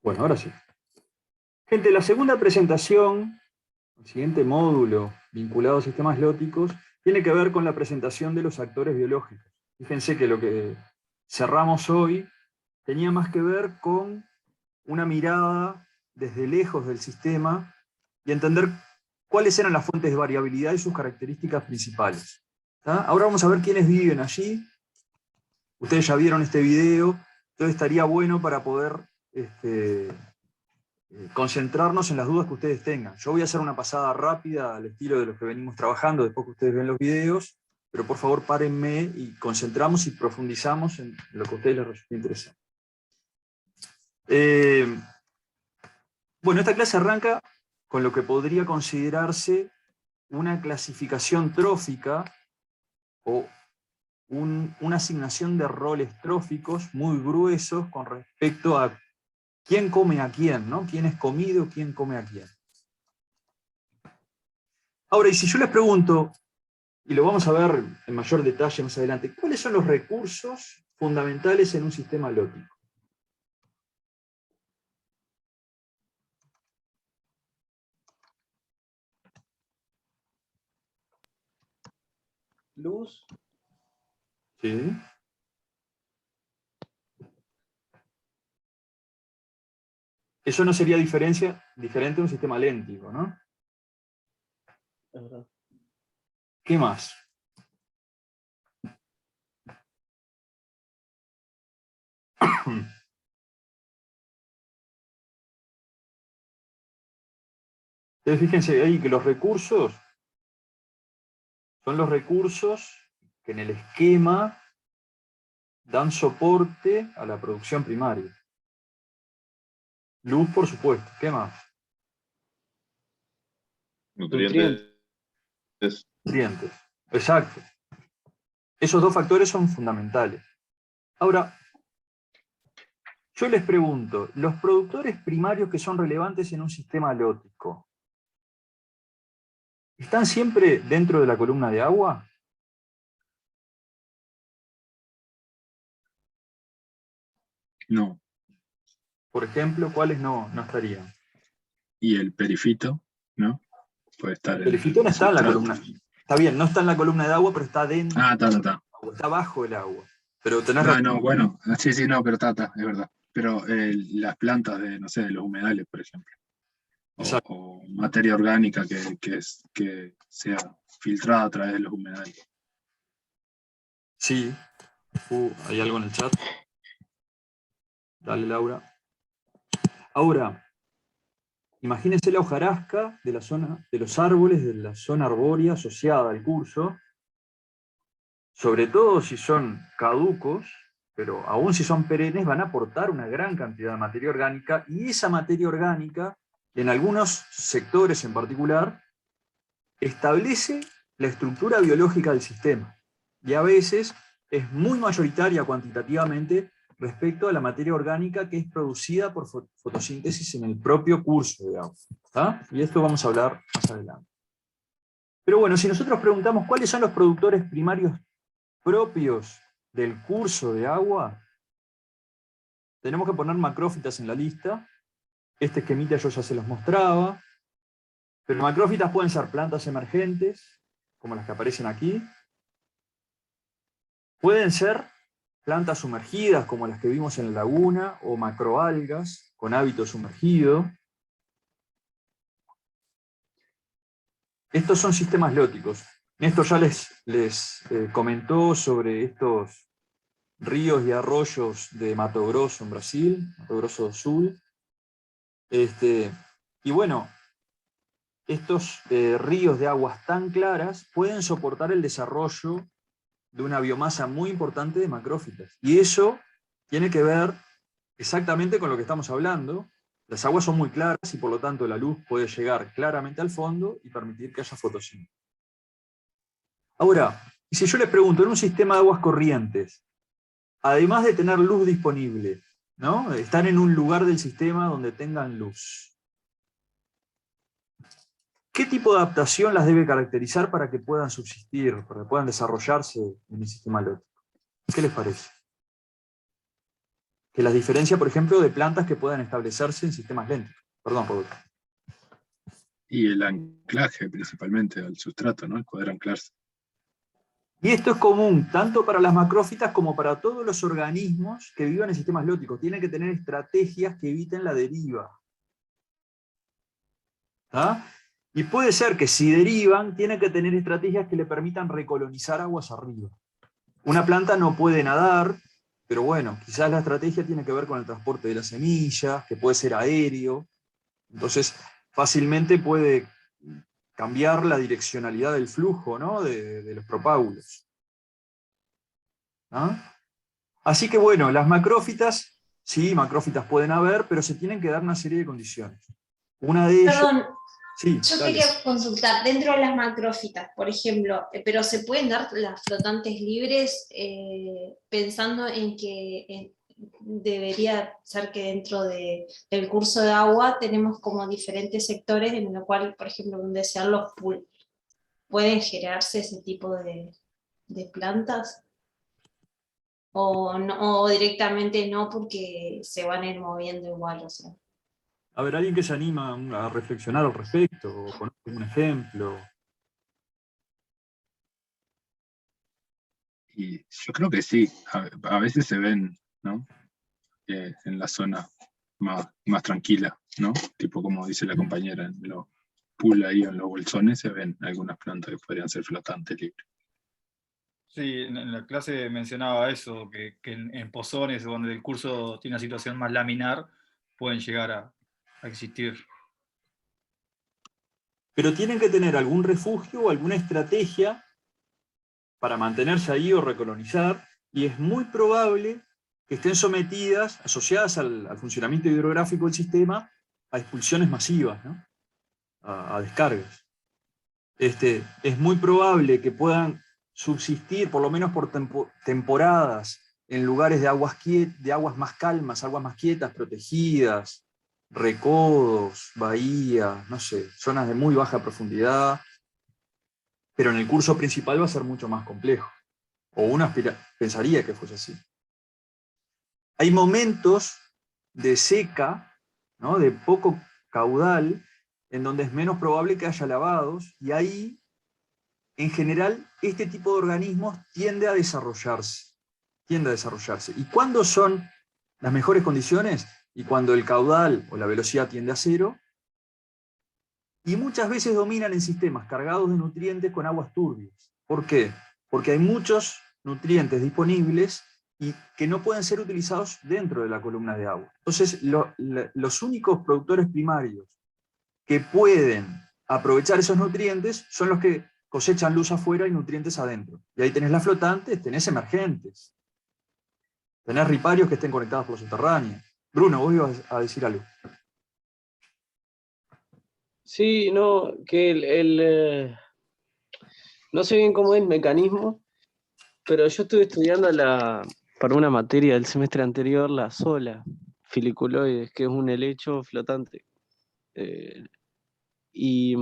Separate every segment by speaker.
Speaker 1: Bueno, ahora sí. Gente, la segunda presentación, el siguiente módulo vinculado a sistemas lóticos, tiene que ver con la presentación de los actores biológicos. Fíjense que lo que cerramos hoy tenía más que ver con una mirada desde lejos del sistema y entender cuáles eran las fuentes de variabilidad y sus características principales. ¿Tá? Ahora vamos a ver quiénes viven allí. Ustedes ya vieron este video, entonces estaría bueno para poder concentrarnos en las dudas que ustedes tengan. Yo voy a hacer una pasada rápida al estilo de los que venimos trabajando, después que ustedes ven los videos, pero por favor párenme y concentramos y profundizamos en lo que a ustedes les resulte interesante. Bueno, esta clase arranca con lo que podría considerarse una clasificación trófica o una asignación de roles tróficos muy gruesos con respecto a quién come a quién, ¿no? Quién es comido, quién come a quién. Ahora, y si yo les pregunto, y lo vamos a ver en mayor detalle más adelante, ¿cuáles son los recursos fundamentales en un sistema lótico?
Speaker 2: Luz.
Speaker 1: Sí. Eso no sería diferente de un sistema léntico, ¿no?
Speaker 2: Es verdad.
Speaker 1: ¿Qué más? Entonces fíjense ahí que los recursos son los recursos que en el esquema dan soporte a la producción primaria. Luz, por supuesto. ¿Qué más?
Speaker 3: Nutrientes.
Speaker 1: Nutrientes. Exacto. Esos dos factores son fundamentales. Ahora, yo les pregunto, ¿los productores primarios que son relevantes en un sistema lótico están siempre dentro de la columna de agua?
Speaker 3: No.
Speaker 1: Por ejemplo, ¿cuáles no estarían?
Speaker 3: Y el perifito, ¿no? Puede estar
Speaker 1: El
Speaker 3: en
Speaker 1: perifito no
Speaker 3: el
Speaker 1: está en la
Speaker 3: sustrato.
Speaker 1: columna. Está bien, no está en la columna de agua, pero está dentro.
Speaker 3: Ah, está.
Speaker 1: Está bajo el agua. Pero tenés
Speaker 3: Ah,
Speaker 1: razón.
Speaker 3: no, bueno. Sí, no, pero está, es verdad. Pero las plantas de, no sé, de los humedales, por ejemplo. O materia orgánica que sea filtrada a través de los humedales.
Speaker 1: Sí. ¿Hay algo en el chat? Dale, Laura. Ahora, imagínense la hojarasca de la zona, de los árboles de la zona arbórea asociada al curso, sobre todo si son caducos, pero aún si son perennes, van a aportar una gran cantidad de materia orgánica, y esa materia orgánica, en algunos sectores en particular, establece la estructura biológica del sistema. Y a veces es muy mayoritaria cuantitativamente respecto a la materia orgánica que es producida por fotosíntesis en el propio curso de agua. ¿Está? Y esto vamos a hablar más adelante. Pero bueno, si nosotros preguntamos cuáles son los productores primarios propios del curso de agua, tenemos que poner macrófitas en la lista. Este esquemita yo ya se los mostraba. Pero macrófitas pueden ser plantas emergentes, como las que aparecen aquí. Pueden ser plantas sumergidas, como las que vimos en la laguna, o macroalgas con hábito sumergido. Estos son sistemas lóticos. Néstor ya les comentó sobre estos ríos y arroyos de Mato Grosso en Brasil, Mato Grosso do Sul. Y bueno, estos ríos de aguas tan claras pueden soportar el desarrollo de una biomasa muy importante de macrófitas. Y eso tiene que ver exactamente con lo que estamos hablando. Las aguas son muy claras y por lo tanto la luz puede llegar claramente al fondo y permitir que haya fotosíntesis. Ahora, si yo les pregunto, en un sistema de aguas corrientes, además de tener luz disponible, ¿no? Están en un lugar del sistema donde tengan luz, ¿qué tipo de adaptación las debe caracterizar para que puedan subsistir, para que puedan desarrollarse en el sistema lótico? ¿Qué les parece? que las diferencia, por ejemplo, de plantas que puedan establecerse en sistemas lénticos. Perdón, Roberto.
Speaker 3: Y el anclaje principalmente al sustrato, ¿no? El poder anclarse.
Speaker 1: Y esto es común tanto para las macrófitas como para todos los organismos que vivan en sistemas lóticos. Tienen que tener estrategias que eviten la deriva. ¿Ah? Y puede ser que si derivan, tienen que tener estrategias que le permitan recolonizar aguas arriba. Una planta no puede nadar, pero bueno, quizás la estrategia tiene que ver con el transporte de las semillas, que puede ser aéreo. Entonces, fácilmente puede cambiar la direccionalidad del flujo, ¿no? de los propágulos. ¿Ah? Así que bueno, las macrófitas, sí, macrófitas pueden haber, pero se tienen que dar una serie de condiciones. Una de ellas...
Speaker 4: Perdón,
Speaker 1: Sí,
Speaker 4: yo
Speaker 1: dale.
Speaker 4: quería consultar, dentro de las macrófitas, por ejemplo, pero ¿se pueden dar las flotantes libres pensando en que debería ser que dentro del curso de agua tenemos como diferentes sectores en los cuales, por ejemplo, donde sean los pools, pueden generarse ese tipo de plantas? O directamente no, porque se van a ir moviendo igual, o sea.
Speaker 1: A ver, alguien que se anima a reflexionar al respecto, o conoce un ejemplo.
Speaker 3: Y yo creo que sí, a veces se ven, ¿no? En la zona más tranquila, ¿no? Tipo como dice la compañera, en los pool ahí en los bolsones se ven algunas plantas que podrían ser flotantes libres.
Speaker 5: Sí, en la clase mencionaba eso, que en pozones donde el curso tiene una situación más laminar, pueden llegar a existir.
Speaker 1: Pero tienen que tener algún refugio o alguna estrategia para mantenerse ahí o recolonizar, y es muy probable que estén sometidas, asociadas al funcionamiento hidrográfico del sistema, a expulsiones masivas, ¿no? a descargas. Es muy probable que puedan subsistir, por lo menos por temporadas, en lugares de aguas más calmas, aguas más quietas, protegidas, recodos, bahías, no sé, zonas de muy baja profundidad, pero en el curso principal va a ser mucho más complejo. O uno pensaría que fuese así. Hay momentos de seca, ¿no? de poco caudal, en donde es menos probable que haya lavados, y ahí, en general, este tipo de organismos tiende a desarrollarse. ¿Y cuándo son las mejores condiciones? Y cuando el caudal o la velocidad tiende a cero, y muchas veces dominan en sistemas cargados de nutrientes con aguas turbias. ¿Por qué? Porque hay muchos nutrientes disponibles y que no pueden ser utilizados dentro de la columna de agua. Entonces, los únicos productores primarios que pueden aprovechar esos nutrientes son los que cosechan luz afuera y nutrientes adentro. Y ahí tenés las flotantes, tenés emergentes, tenés riparios que estén conectados por los subterráneos. Bruno, vos ibas a decir algo.
Speaker 2: Sí, no, que no sé bien cómo es el mecanismo, pero yo estuve estudiando para una materia del semestre anterior, la sola, filiculoides, que es un helecho flotante. Y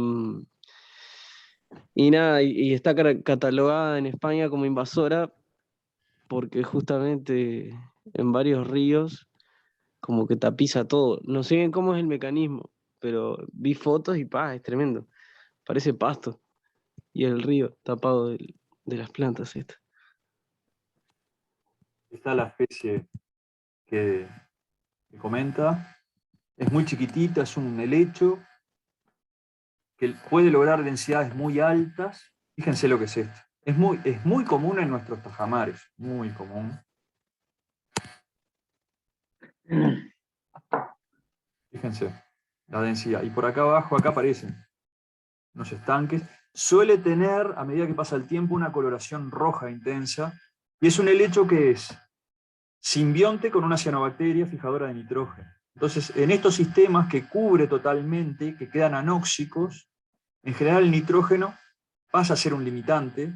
Speaker 2: nada, y está catalogada en España como invasora porque justamente en varios ríos como que tapiza todo. No sé bien cómo es el mecanismo, pero vi fotos y es tremendo. Parece pasto. Y el río tapado de las plantas estas.
Speaker 1: Está la especie que comenta. Es muy chiquitita, es un helecho que puede lograr densidades muy altas. Fíjense lo que es esto. Es muy común en nuestros tajamares, muy común. Fíjense la densidad. Y por acá abajo, acá aparecen unos estanques. Suele tener, a medida que pasa el tiempo, una coloración roja intensa. Y es un helecho que es simbionte con una cianobacteria fijadora de nitrógeno. Entonces, en estos sistemas que cubre totalmente, que quedan anóxicos, en general el nitrógeno pasa a ser un limitante,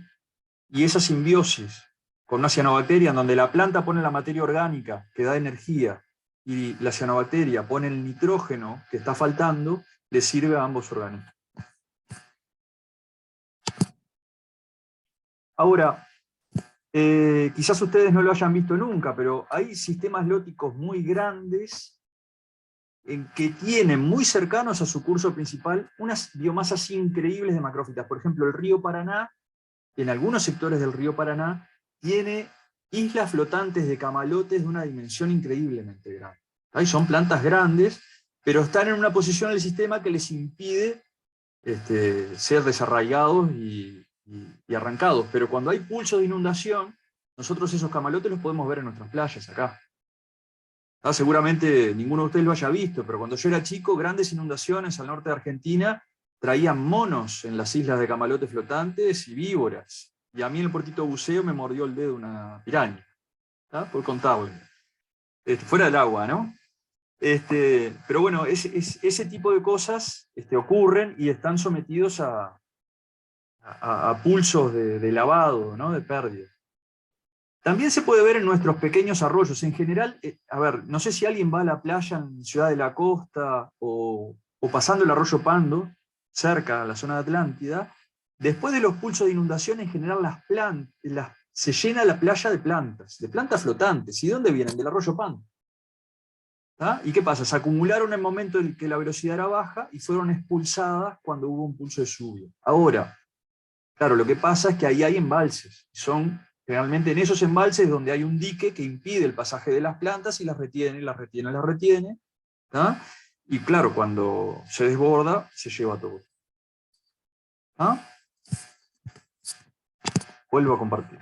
Speaker 1: y esa simbiosis con una cianobacteria en donde la planta pone la materia orgánica que da energía y la cianobacteria pone el nitrógeno que está faltando, le sirve a ambos organismos. Ahora, Quizás ustedes no lo hayan visto nunca, pero hay sistemas lóticos muy grandes que tienen muy cercanos a su curso principal unas biomasas increíbles de macrófitas. Por ejemplo, el río Paraná, en algunos sectores del río Paraná, tiene islas flotantes de camalotes de una dimensión increíblemente grande. Ahí son plantas grandes, pero están en una posición del sistema que les impide ser desarraigados y arrancados. Pero cuando hay pulsos de inundación, nosotros esos camalotes los podemos ver en nuestras playas acá. Seguramente ninguno de ustedes lo haya visto, pero cuando yo era chico, grandes inundaciones al norte de Argentina traían monos en las islas de camalotes flotantes y víboras. Y a mí en el puertito de buceo me mordió el dedo una piraña, por contarle. Fuera del agua, ¿no? Pero bueno, ese tipo de cosas ocurren y están sometidos a pulsos de lavado, ¿no? De pérdida. También se puede ver en nuestros pequeños arroyos. En general, a ver, no sé si alguien va a la playa en Ciudad de la Costa o pasando el arroyo Pando, cerca a la zona de Atlántida. Después de los pulsos de inundación, en general se llena la playa de plantas flotantes. ¿Y de dónde vienen? Del arroyo Pando. ¿Y qué pasa? Se acumularon en el momento en que la velocidad era baja y fueron expulsadas cuando hubo un pulso de lluvia. Ahora, claro, lo que pasa es que ahí hay embalses. Son generalmente en esos embalses donde hay un dique que impide el pasaje de las plantas y las retiene. Y claro, cuando se desborda, se lleva todo. Vuelvo a compartir.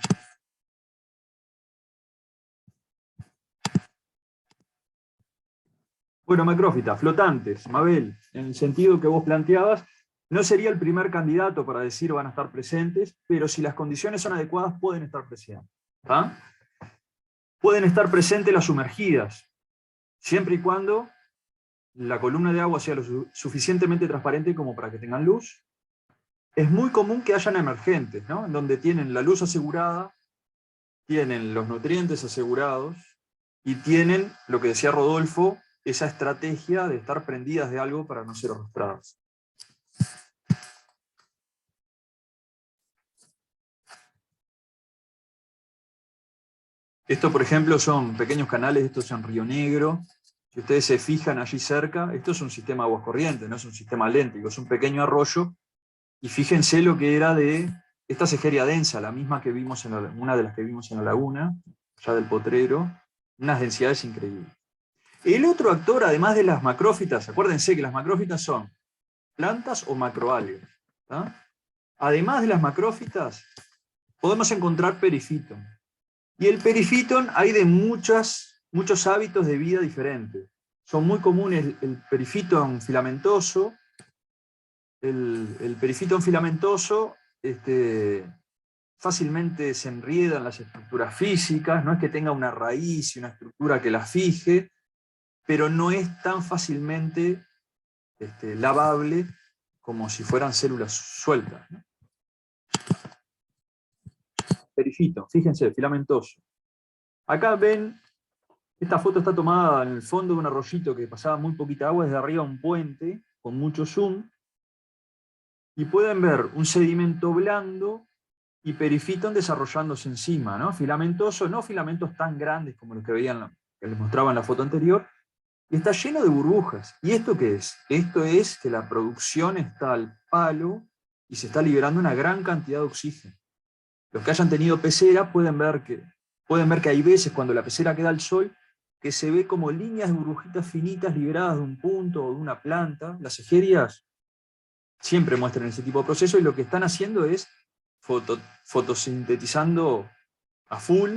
Speaker 1: Bueno, macrófitas, flotantes, Mabel, en el sentido que vos planteabas, no sería el primer candidato para decir van a estar presentes, pero si las condiciones son adecuadas pueden estar presentes. Pueden estar presentes las sumergidas, siempre y cuando la columna de agua sea lo suficientemente transparente como para que tengan luz. Es muy común que hayan emergentes, ¿no? En donde tienen la luz asegurada, tienen los nutrientes asegurados, y tienen, lo que decía Rodolfo, esa estrategia de estar prendidas de algo para no ser arrastradas. Esto, por ejemplo, son pequeños canales, estos en Río Negro. Si ustedes se fijan allí cerca, esto es un sistema de aguas corrientes, no es un sistema léntico, es un pequeño arroyo. Y fíjense lo que era de esta segeria densa, la misma que vimos una de las que vimos en la laguna, ya del Potrero, unas densidades increíbles. El otro actor, además de las macrófitas, acuérdense que las macrófitas son plantas o macroalgas. Además de las macrófitas, podemos encontrar perifitón. Y el perifitón hay de muchos hábitos de vida diferentes. Son muy comunes el perifitón filamentoso. El perifitón filamentoso fácilmente se enrieda en las estructuras físicas, no es que tenga una raíz y una estructura que la fije, pero no es tan fácilmente lavable como si fueran células sueltas, ¿no? Perifito, fíjense, filamentoso. Acá ven, esta foto está tomada en el fondo de un arroyito que pasaba muy poquita agua, desde arriba un puente, con mucho zoom, y pueden ver un sedimento blando y perifitón desarrollándose encima, ¿no? Filamentoso, no filamentos tan grandes como los que veían, que les mostraba en la foto anterior, y está lleno de burbujas. ¿Y esto qué es? Esto es que la producción está al palo y se está liberando una gran cantidad de oxígeno. Los que hayan tenido pecera pueden ver que hay veces cuando la pecera queda al sol que se ve como líneas de burbujitas finitas liberadas de un punto o de una planta. Las egerias siempre muestran ese tipo de proceso y lo que están haciendo es fotosintetizando a full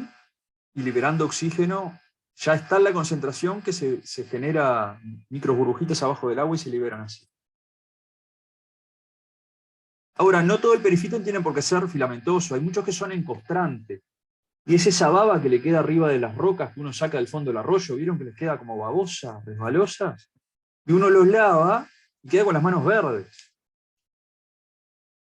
Speaker 1: y liberando oxígeno. Ya está la concentración que se genera micro burbujitas abajo del agua y se liberan así. Ahora, no todo el perifitón tiene por qué ser filamentoso, hay muchos que son encostrantes. Y es esa baba que le queda arriba de las rocas que uno saca del fondo del arroyo, ¿vieron que les queda como babosas, resbalosas? Y uno los lava y queda con las manos verdes.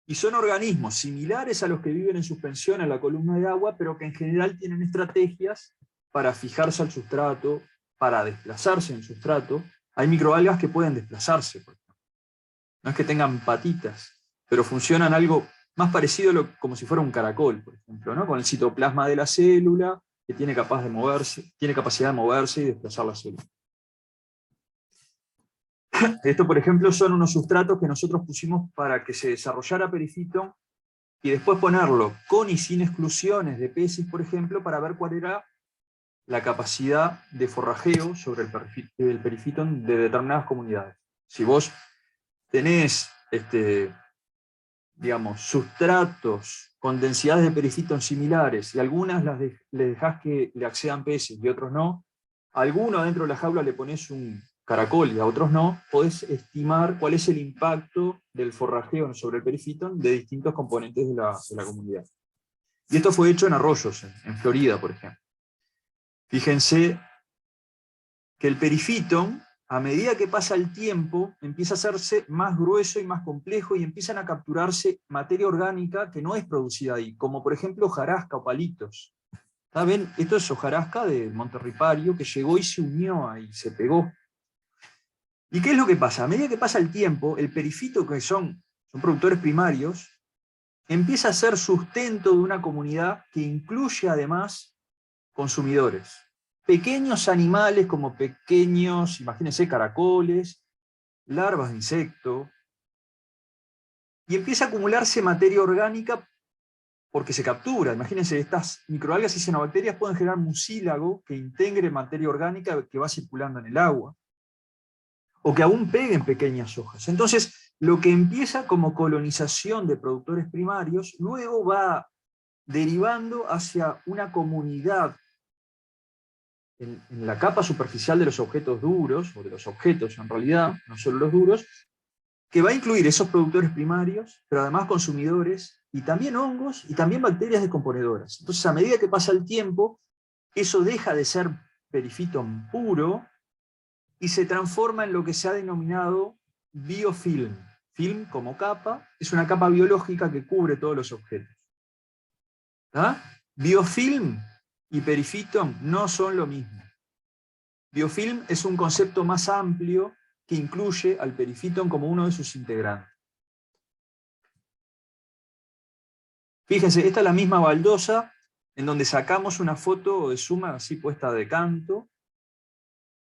Speaker 1: Y son organismos similares a los que viven en suspensión en la columna de agua, pero que en general tienen estrategias para fijarse al sustrato, para desplazarse en el sustrato. Hay microalgas que pueden desplazarse, por ejemplo. No es que tengan patitas, pero funcionan algo más parecido como si fuera un caracol, por ejemplo, ¿no? Con el citoplasma de la célula, que tiene capacidad de moverse y desplazar la célula. Esto, por ejemplo, son unos sustratos que nosotros pusimos para que se desarrollara perifitón, y después ponerlo con y sin exclusiones de peces, por ejemplo, para ver cuál era la capacidad de forrajeo sobre el perifitón de determinadas comunidades. Si vos tenés, digamos, sustratos con densidades de perifitón similares, y algunas le dejás que le accedan peces y otros no, a alguno dentro de la jaula le pones un caracol y a otros no, podés estimar cuál es el impacto del forrajeo sobre el perifitón de distintos componentes de la comunidad. Y esto fue hecho en arroyos, en Florida, por ejemplo. Fíjense que el perifitón, a medida que pasa el tiempo, empieza a hacerse más grueso y más complejo, y empiezan a capturarse materia orgánica que no es producida ahí, como por ejemplo hojarasca o palitos. ¿Saben? Esto es hojarasca de Monte Ripario, que llegó y se unió ahí, se pegó. ¿Y qué es lo que pasa? A medida que pasa el tiempo, el perifito, que son productores primarios, empieza a ser sustento de una comunidad que incluye además consumidores. Pequeños animales como pequeños, imagínense, caracoles, larvas de insecto, y empieza a acumularse materia orgánica porque se captura. Imagínense, estas microalgas y cianobacterias pueden generar mucílago que integre materia orgánica que va circulando en el agua, o que aún peguen pequeñas hojas. Entonces, lo que empieza como colonización de productores primarios, luego va derivando hacia una comunidad en la capa superficial de los objetos duros, o de los objetos en realidad, no solo los duros, que va a incluir esos productores primarios, pero además consumidores, y también hongos, y también bacterias descomponedoras. Entonces, a medida que pasa el tiempo, eso deja de ser perifitón puro, y se transforma en lo que se ha denominado biofilm. Film como capa, es una capa biológica que cubre todos los objetos. ¿Ah? Biofilm y perifitón no son lo mismo. Biofilm es un concepto más amplio que incluye al perifitón como uno de sus integrantes. Fíjense, esta es la misma baldosa en donde sacamos una foto de suma así puesta de canto,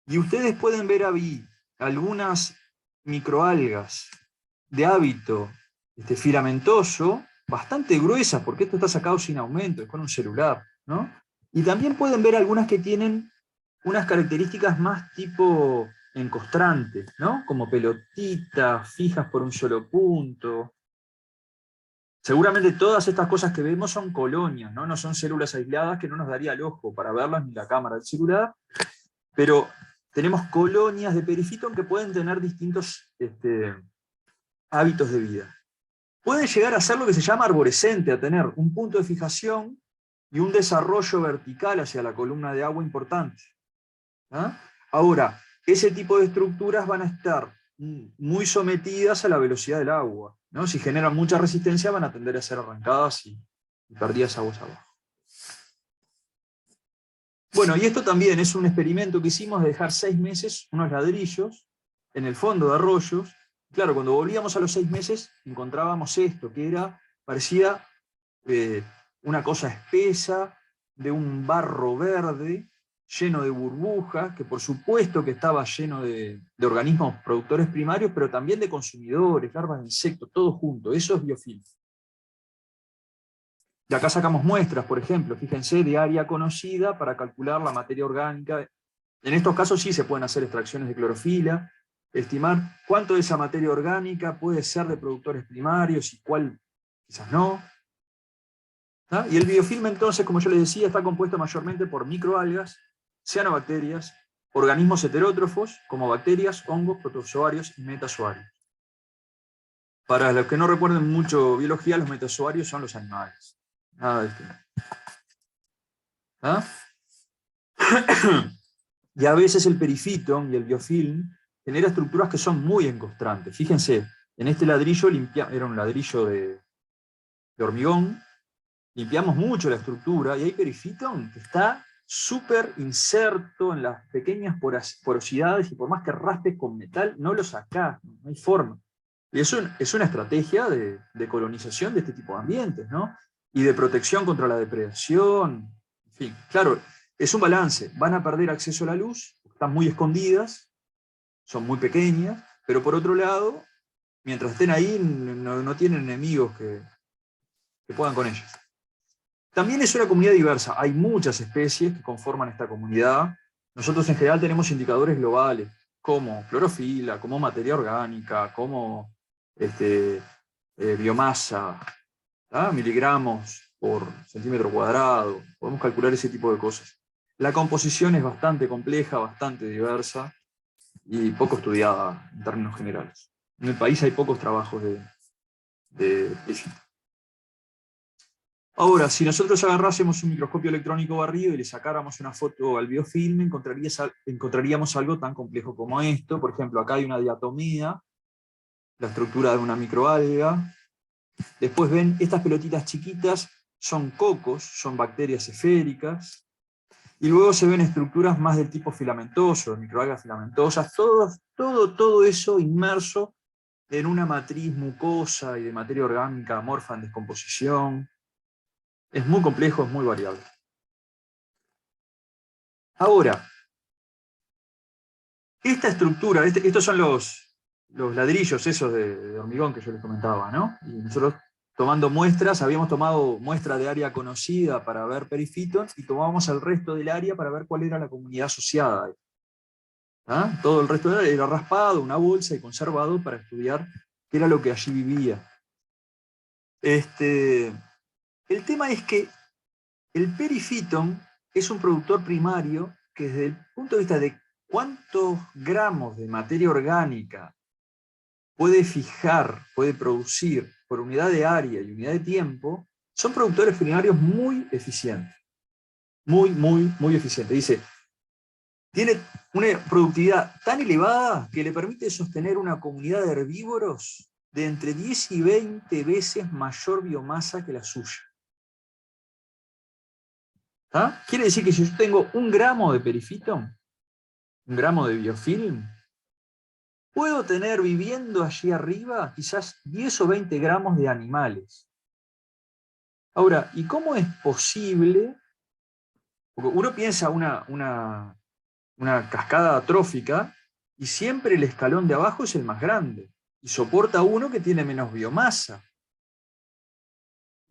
Speaker 1: y ustedes pueden ver ahí algunas microalgas de hábito filamentoso, bastante gruesas, porque esto está sacado sin aumento, es con un celular, ¿no? Y también pueden ver algunas que tienen unas características más tipo encostrantes, ¿no? Como pelotitas, fijas por un solo punto. Seguramente todas estas cosas que vemos son colonias, ¿no? No son células aisladas que no nos daría el ojo para verlas ni la cámara del celular, pero tenemos colonias de perifitón que pueden tener distintos hábitos de vida. Pueden llegar a ser lo que se llama arborescente, a tener un punto de fijación y un desarrollo vertical hacia la columna de agua importante. ¿Ah? Ahora, ese tipo de estructuras van a estar muy sometidas a la velocidad del agua, ¿no? Si generan mucha resistencia van a tender a ser arrancadas y perdidas aguas abajo. Bueno, y esto también es un experimento que hicimos de dejar 6 meses unos ladrillos en el fondo de arroyos. Claro, cuando volvíamos a los 6 meses encontrábamos esto, que parecía una cosa espesa, de un barro verde, lleno de burbujas, que por supuesto que estaba lleno de organismos productores primarios, pero también de consumidores, larvas de insectos, todo junto. Eso es biofilm. Y acá sacamos muestras, por ejemplo, fíjense, de área conocida para calcular la materia orgánica. En estos casos sí se pueden hacer extracciones de clorofila, estimar cuánto de esa materia orgánica puede ser de productores primarios y cuál quizás no. ¿Ah? Y el biofilm entonces, como yo les decía, está compuesto mayormente por microalgas, cianobacterias, organismos heterótrofos, como bacterias, hongos, protozoarios y metazoarios. Para los que no recuerden mucho biología, los metazoarios son los animales. Nada de esto. ¿Ah? Y a veces el perifitón y el biofilm genera estructuras que son muy encostrantes. Fíjense, en este ladrillo era un ladrillo de hormigón, limpiamos mucho la estructura y hay perifitón que está súper inserto en las pequeñas porosidades, y por más que raspes con metal, no lo sacás, no hay forma. Y eso es una estrategia de colonización de este tipo de ambientes, ¿no? Y de protección contra la depredación. En fin, claro, es un balance. Van a perder acceso a la luz, están muy escondidas, son muy pequeñas, pero por otro lado, mientras estén ahí, no tienen enemigos que puedan con ellas. También es una comunidad diversa. Hay muchas especies que conforman esta comunidad. Nosotros en general tenemos indicadores globales, como clorofila, como materia orgánica, como biomasa, miligramos por centímetro cuadrado. Podemos calcular ese tipo de cosas. La composición es bastante compleja, bastante diversa y poco estudiada en términos generales. En el país hay pocos trabajos de física. Ahora, si nosotros agarrásemos un microscopio electrónico barrido y le sacáramos una foto al biofilm, encontraríamos algo tan complejo como esto. Por ejemplo, acá hay una diatomea, la estructura de una microalga. Después ven, estas pelotitas chiquitas son cocos, son bacterias esféricas. Y luego se ven estructuras más del tipo filamentoso, microalgas filamentosas, todo eso inmerso en una matriz mucosa y de materia orgánica amorfa en descomposición. Es muy complejo, es muy variable. Ahora, esta estructura, estos son los ladrillos esos de hormigón que yo les comentaba, ¿no? Y nosotros tomando muestras, habíamos tomado muestra de área conocida para ver perifitons y tomábamos el resto del área para ver cuál era la comunidad asociada. Todo el resto del área era raspado, una bolsa y conservado para estudiar qué era lo que allí vivía. El tema es que el perifiton es un productor primario que desde el punto de vista de cuántos gramos de materia orgánica puede fijar, puede producir por unidad de área y unidad de tiempo, son productores primarios muy eficientes. Muy eficientes. Dice, tiene una productividad tan elevada que le permite sostener una comunidad de herbívoros de entre 10 y 20 veces mayor biomasa que la suya. Quiere decir que si yo tengo 1 gramo de perifiton, 1 gramo de biofilm, puedo tener viviendo allí arriba quizás 10 o 20 gramos de animales. Ahora, ¿y cómo es posible? Porque uno piensa una cascada trófica y siempre el escalón de abajo es el más grande y soporta uno que tiene menos biomasa.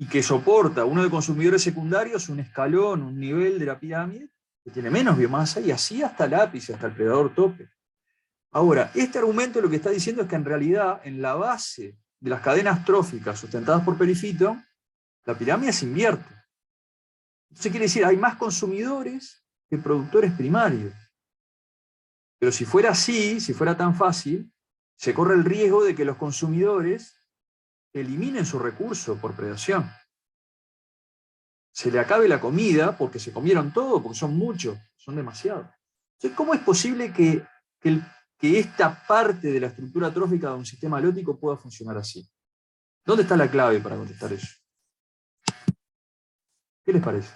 Speaker 1: Y que soporta uno de consumidores secundarios un escalón, un nivel de la pirámide que tiene menos biomasa y así hasta el ápice, hasta el predador tope. Ahora, este argumento lo que está diciendo es que en realidad en la base de las cadenas tróficas sustentadas por perifiton, la pirámide se invierte. Entonces quiere decir, hay más consumidores que productores primarios. Pero si fuera así, si fuera tan fácil, se corre el riesgo de que los consumidores eliminen su recurso por predación. Se le acabe la comida porque se comieron todo, porque son muchos, son demasiados. Entonces, ¿cómo es posible que esta parte de la estructura trófica de un sistema halótico pueda funcionar así? ¿Dónde está la clave para contestar eso? ¿Qué les parece?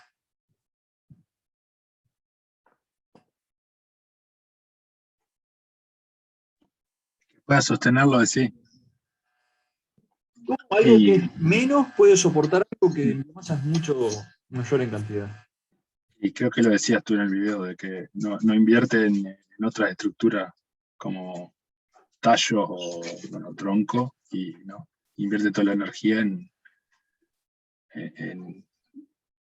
Speaker 3: Pueda sostenerlo así.
Speaker 1: ¿Cómo algo que es menos puede soportar algo que en biomasa es mucho mayor en cantidad?
Speaker 3: Y creo que lo decías tú en el video, de que no invierte en otras estructuras como tallos o tronco, y no invierte toda la energía en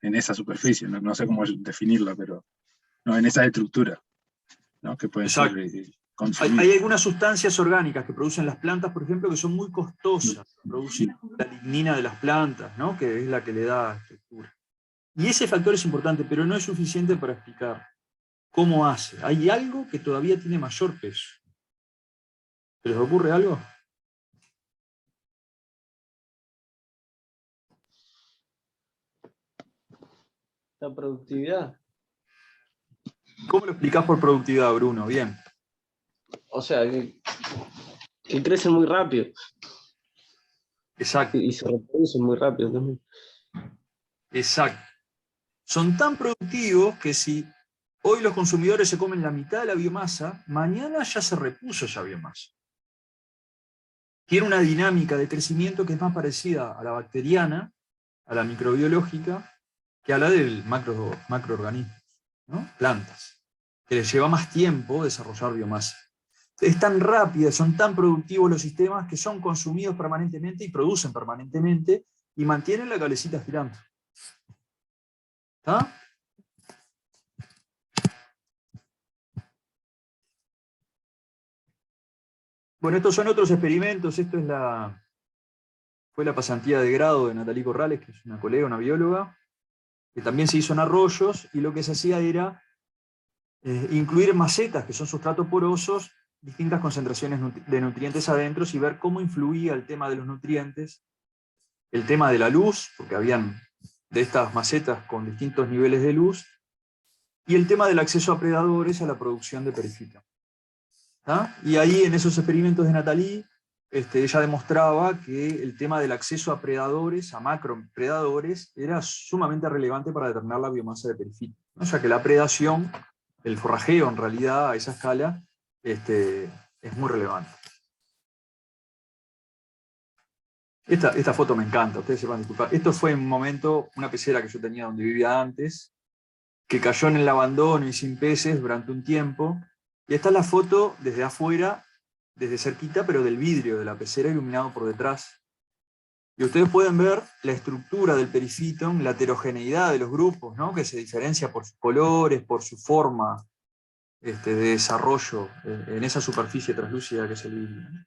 Speaker 3: esa superficie. No sé cómo definirla, pero no, en esa estructura, ¿no? Que pueden ser consumidas.
Speaker 1: Hay algunas sustancias orgánicas que producen las plantas, por ejemplo, que son muy costosas. Producen la lignina de las plantas, ¿no? Que es la que le da estructura. Y ese factor es importante, pero no es suficiente para explicar cómo hace. Hay algo que todavía tiene mayor peso. ¿Se les ocurre algo?
Speaker 2: La productividad.
Speaker 1: ¿Cómo lo explicás por productividad, Bruno? Bien.
Speaker 2: O sea, que crecen muy rápido.
Speaker 1: Exacto.
Speaker 2: Y se reproducen muy rápido también.
Speaker 1: Exacto. Son tan productivos que si hoy los consumidores se comen la mitad de la biomasa, mañana ya se repuso esa biomasa. tiene una dinámica de crecimiento que es más parecida a la bacteriana, a la microbiológica, que a la del macroorganismo, ¿no? Plantas, que les lleva más tiempo desarrollar biomasa. Es tan rápida, son tan productivos los sistemas que son consumidos permanentemente y producen permanentemente y mantienen la calecita girando. ¿Está? Bueno, estos son otros experimentos. Esto fue la pasantía de grado de Natalie Corrales, que es una colega, una bióloga, que también se hizo en arroyos, y lo que se hacía era incluir en macetas, que son sustratos porosos, distintas concentraciones de nutrientes adentro y ver cómo influía el tema de los nutrientes, el tema de la luz, porque habían de estas macetas con distintos niveles de luz, y el tema del acceso a predadores a la producción de perifita. Y ahí en esos experimentos de Natalie, ella demostraba que el tema del acceso a predadores, a macropredadores, era sumamente relevante para determinar la biomasa de perifita. O sea que la predación, el forrajeo en realidad a esa escala, es muy relevante. Esta foto me encanta, ustedes se van a disculpar. Esto fue en un momento, una pecera que yo tenía donde vivía antes, que cayó en el abandono y sin peces durante un tiempo. Y esta es la foto desde afuera, desde cerquita, pero del vidrio de la pecera iluminado por detrás. Y ustedes pueden ver la estructura del perifitón, la heterogeneidad de los grupos, ¿no? Que se diferencia por sus colores, por su forma de desarrollo en esa superficie translúcida que es el vidrio.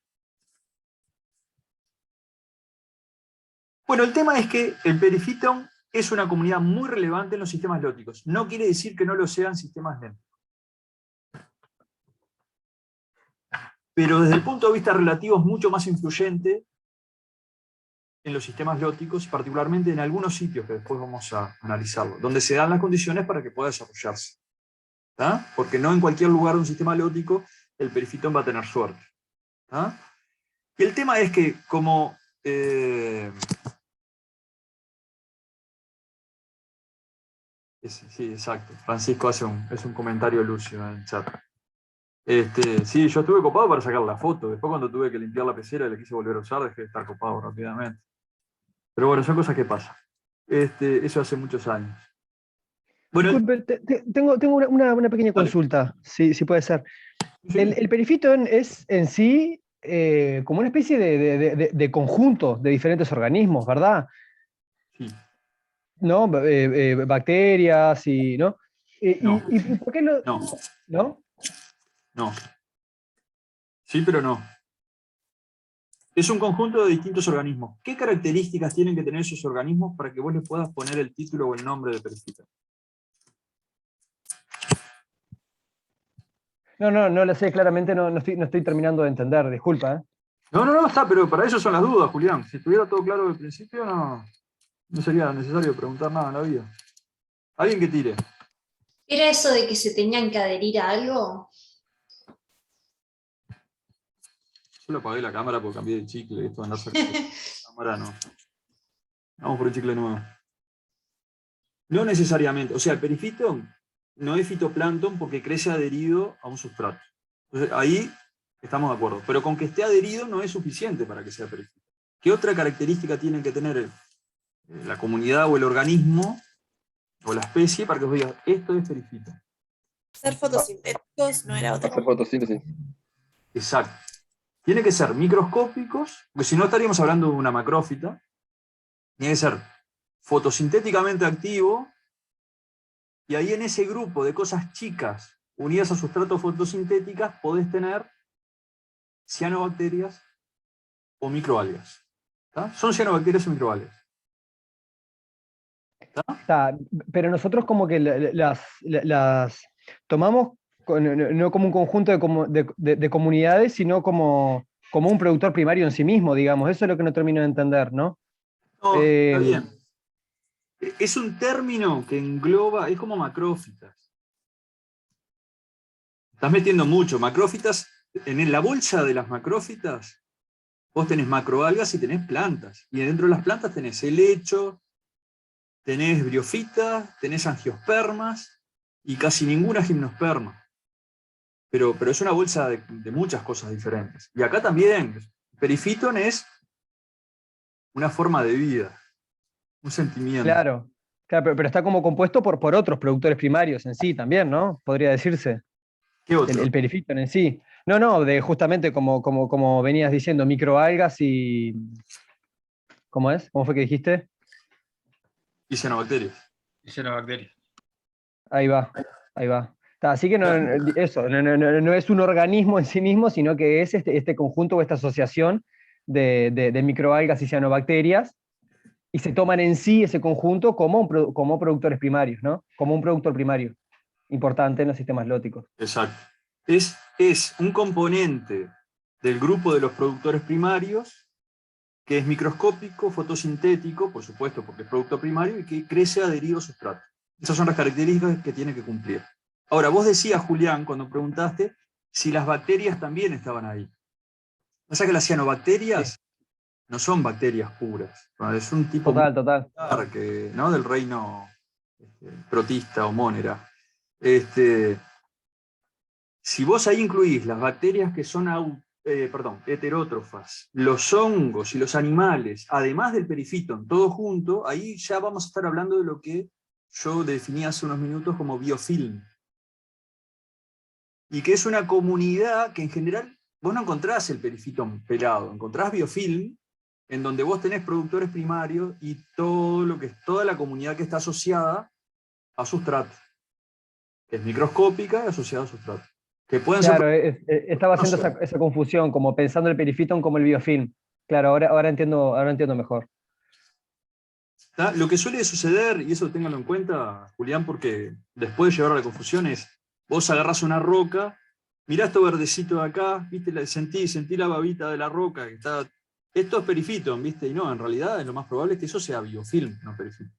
Speaker 1: Bueno, el tema es que el perifitón es una comunidad muy relevante en los sistemas lóticos. No quiere decir que no lo sean sistemas lentos. Pero desde el punto de vista relativo es mucho más influyente en los sistemas lóticos, particularmente en algunos sitios que después vamos a analizarlo, donde se dan las condiciones para que pueda desarrollarse. ¿Tá? Porque no en cualquier lugar de un sistema lótico el perifitón va a tener suerte. ¿Tá? Y el tema es que como... sí, exacto. Francisco hace un comentario lúcido en el chat. Sí, yo estuve copado para sacar la foto. Después cuando tuve que limpiar la pecera y la quise volver a usar, dejé de estar copado rápidamente. Pero bueno, son cosas que pasan. Eso hace muchos años. Bueno,
Speaker 6: disculpe, tengo una pequeña consulta, si puede ser.
Speaker 1: sí.
Speaker 6: El perifitón es en sí como una especie de conjunto de diferentes organismos, ¿verdad?
Speaker 1: Sí.
Speaker 6: ¿No? Bacterias y... ¿no?
Speaker 1: No.
Speaker 6: ¿Y por qué lo...?
Speaker 1: No.
Speaker 6: ¿No?
Speaker 1: No. Sí, pero no. Es un conjunto de distintos organismos. ¿Qué características tienen que tener esos organismos para que vos les puedas poner el título o el nombre de perifitón?
Speaker 6: No lo sé, claramente no estoy terminando de entender, disculpa. ¿Eh?
Speaker 1: No, está, pero para eso son las dudas, Julián. Si estuviera todo claro desde el principio, no sería necesario preguntar nada en la vida. Alguien que tire.
Speaker 4: ¿Era eso de que se tenían que adherir a algo?
Speaker 1: Yo le apagué la cámara porque cambié de chicle. Esto de andar sacando la cámara no. Vamos por un chicle nuevo. No necesariamente. O sea, el perifitón no es fitoplancton porque crece adherido a un sustrato. Entonces, ahí estamos de acuerdo. Pero con que esté adherido no es suficiente para que sea perifitón. ¿Qué otra característica tienen que tener la comunidad o el organismo o la especie para que os diga, esto es perifitón?
Speaker 7: Ser fotosintéticos no era otra
Speaker 8: Hacer fotosíntesis.
Speaker 1: Exacto. Tiene que ser microscópicos, porque si no estaríamos hablando de una macrófita. Tiene que ser fotosintéticamente activo, y ahí en ese grupo de cosas chicas unidas a sustratos fotosintéticas podés tener cianobacterias o microalgas. ¿Tá? Son cianobacterias o microalgas.
Speaker 6: Está, pero nosotros como que las tomamos no como un conjunto de comunidades, sino como un productor primario en sí mismo, digamos. Eso es lo que no termino de entender, ¿no?
Speaker 1: No, está bien. Es un término que engloba, es como macrófitas. Estás metiendo mucho. Macrófitas, en la bolsa de las macrófitas, vos tenés macroalgas y tenés plantas. Y dentro de las plantas tenés helecho, tenés briofitas, tenés angiospermas y casi ninguna gimnosperma. Pero es una bolsa de muchas cosas diferentes. Y acá también, perifitón es una forma de vida, un sentimiento.
Speaker 6: Claro, claro, pero está como compuesto por otros productores primarios en sí también, ¿no? Podría decirse.
Speaker 1: ¿Qué otro?
Speaker 6: El perifitón en sí. No, de justamente como venías diciendo, microalgas y. ¿Cómo es? ¿Cómo fue que dijiste?
Speaker 1: Y cianobacterias.
Speaker 5: Y cianobacterias.
Speaker 6: Ahí va, ahí va. Así que eso, no es un organismo en sí mismo, sino que es este conjunto o esta asociación de microalgas y cianobacterias, y se toman en sí ese conjunto como productores primarios, ¿no? Como un productor primario importante en los sistemas lóticos.
Speaker 1: Exacto. Es un componente del grupo de los productores primarios que es microscópico, fotosintético, por supuesto, porque es producto primario, y que crece adherido a sustrato. Esas son las características que tiene que cumplir. Ahora, vos decías, Julián, cuando preguntaste si las bacterias también estaban ahí. Pasa que las cianobacterias no son bacterias puras. Es un tipo
Speaker 6: Total.
Speaker 1: ¿no? Del reino protista o monera. Si vos ahí incluís las bacterias que son heterótrofas, los hongos y los animales, además del perifitón, todo junto, ahí ya vamos a estar hablando de lo que yo definí hace unos minutos como biofilm. Y que es una comunidad que en general vos no encontrás el perifitón pelado, encontrás biofilm, en donde vos tenés productores primarios y toda la comunidad que está asociada a sustrato. Es microscópica y asociada a sustrato. Que pueden
Speaker 6: Claro,
Speaker 1: ser...
Speaker 6: estaba haciendo esa confusión, como pensando el perifitón como el biofilm. Claro, ahora entiendo mejor.
Speaker 1: ¿Tá? Lo que suele suceder, y eso ténganlo en cuenta, Julián, porque después de llevar a la confusión es, vos agarrás una roca, mirá esto verdecito de acá, ¿viste? Sentí la babita de la roca, que está... Esto es perifitón, ¿viste? Y no, en realidad lo más probable es que eso sea biofilm, no perifitón.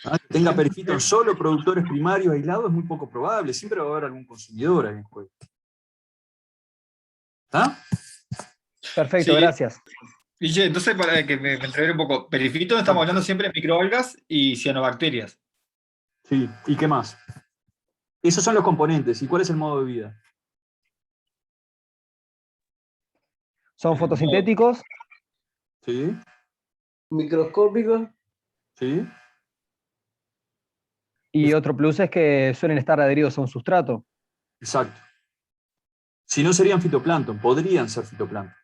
Speaker 1: Que tenga perifitón solo, productores primarios aislados, es muy poco probable, siempre va a haber algún consumidor ahí en juego. ¿Está?
Speaker 6: Perfecto,
Speaker 5: Sí.
Speaker 6: gracias.
Speaker 5: Y entonces, para que me entregue un poco, perifitón estamos hablando siempre de microalgas y cianobacterias.
Speaker 1: Sí, ¿y qué más? Esos son los componentes. ¿Y cuál es el modo de vida?
Speaker 6: Son fotosintéticos.
Speaker 1: Sí,
Speaker 2: Microscópicos.
Speaker 1: sí.
Speaker 6: Y otro plus es que suelen estar adheridos a un sustrato.
Speaker 1: Exacto. Si no serían fitoplancton, podrían ser fitoplancton.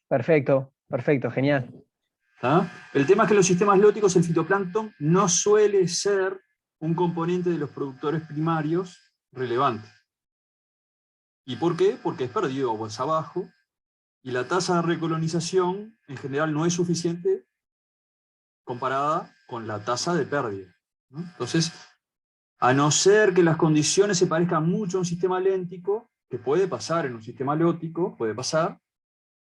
Speaker 6: Perfecto, genial.
Speaker 1: ¿Tá? El tema es que en los sistemas lóticos el fitoplancton no suele ser un componente de los productores primarios relevante. ¿Y por qué? Porque es perdido aguas abajo y la tasa de recolonización en general no es suficiente comparada con la tasa de pérdida, ¿no? Entonces, a no ser que las condiciones se parezcan mucho a un sistema léntico, que puede pasar en un sistema lótico, puede pasar,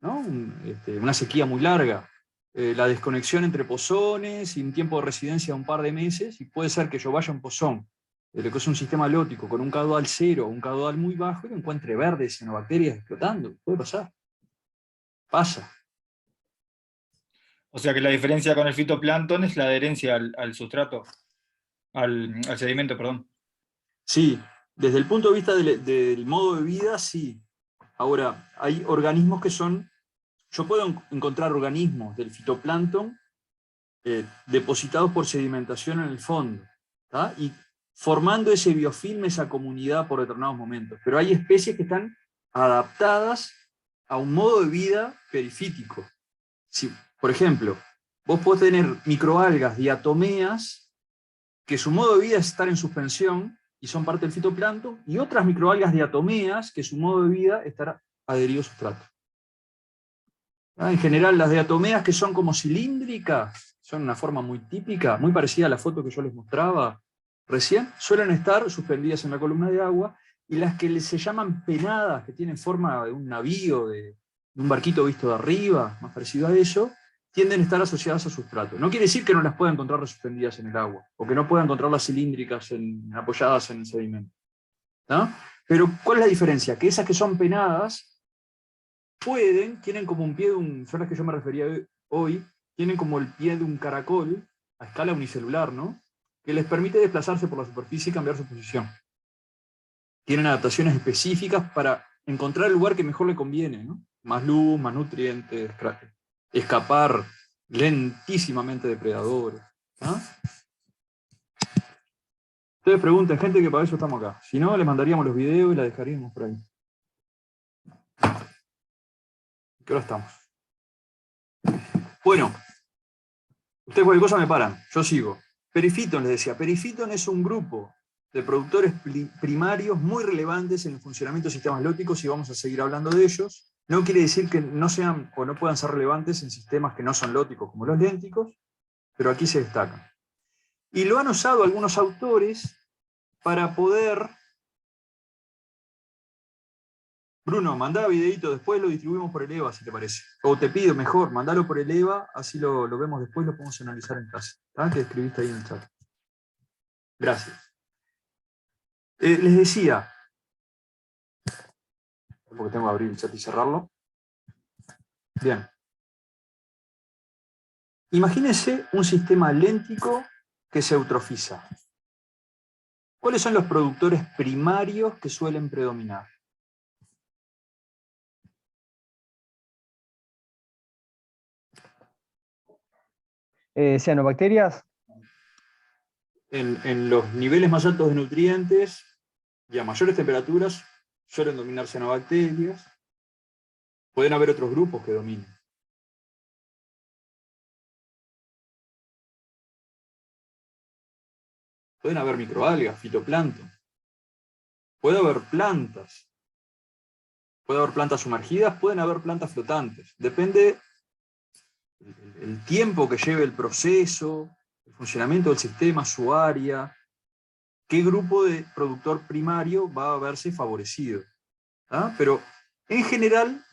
Speaker 1: ¿no? Una sequía muy larga, la desconexión entre pozones y un tiempo de residencia de un par de meses, y puede ser que yo vaya a un pozón, lo que es un sistema lótico, con un caudal cero o un caudal muy bajo, y lo encuentre verdes, cianobacterias explotando. Puede pasar. Pasa.
Speaker 5: O sea que la diferencia con el fitoplancton es la adherencia al sustrato, al sedimento, perdón.
Speaker 1: Sí, desde el punto de vista del modo de vida, sí. Ahora, hay organismos que son... Yo puedo encontrar organismos del fitoplancton depositados por sedimentación en el fondo, ¿tá? Y formando ese biofilm, esa comunidad por determinados momentos. Pero hay especies que están adaptadas a un modo de vida perifítico. Si, por ejemplo, vos podés tener microalgas diatomeas que su modo de vida es estar en suspensión y son parte del fitoplancton, y otras microalgas diatomeas que su modo de vida es estar adherido a sustrato. En general, las diatomeas que son como cilíndricas, son una forma muy típica, muy parecida a la foto que yo les mostraba recién, suelen estar suspendidas en la columna de agua, y las que se llaman penadas, que tienen forma de un navío, de un barquito visto de arriba, más parecido a eso, tienden a estar asociadas a sustrato. No quiere decir que no las pueda encontrar suspendidas en el agua, o que no pueda encontrarlas cilíndricas apoyadas en el sedimento, ¿no? Pero ¿cuál es la diferencia? Que esas que son penadas tienen como un pie son las que yo me refería hoy, tienen como el pie de un caracol a escala unicelular, ¿no? Que les permite desplazarse por la superficie y cambiar su posición. Tienen adaptaciones específicas para encontrar el lugar que mejor le conviene, ¿no? Más luz, más nutrientes, escapar lentísimamente de depredadores. ¿Ah? Ustedes pregunten, gente, que para eso estamos acá. Si no, les mandaríamos los videos y la dejaríamos por ahí. ¿Qué hora estamos? Bueno, ustedes cualquier cosa me paran, yo sigo. Periphyton, les decía, Periphyton es un grupo de productores primarios muy relevantes en el funcionamiento de sistemas lóticos y vamos a seguir hablando de ellos. No quiere decir que no sean o no puedan ser relevantes en sistemas que no son lóticos como los lénticos, pero aquí se destacan. Y lo han usado algunos autores para poder... Bruno, mandá videito, después lo distribuimos por el EVA, si te parece. O te pido, mejor, mandalo por el EVA, así lo vemos después, lo podemos analizar en clase. ¿Tá? Que escribiste ahí en el chat. Gracias. Les decía, porque tengo que abrir el chat y cerrarlo. Bien. Imagínense un sistema léntico que se eutrofiza. ¿Cuáles son los productores primarios que suelen predominar?
Speaker 6: Cianobacterias.
Speaker 1: En los niveles más altos de nutrientes y a mayores temperaturas suelen dominar cianobacterias. Pueden haber otros grupos que dominen. Pueden haber microalgas, fitoplancton. Puede haber plantas. Puede haber plantas sumergidas, pueden haber plantas flotantes. Depende el tiempo que lleve el proceso, el funcionamiento del sistema, su área, qué grupo de productor primario va a verse favorecido. ¿Ah? Pero en general,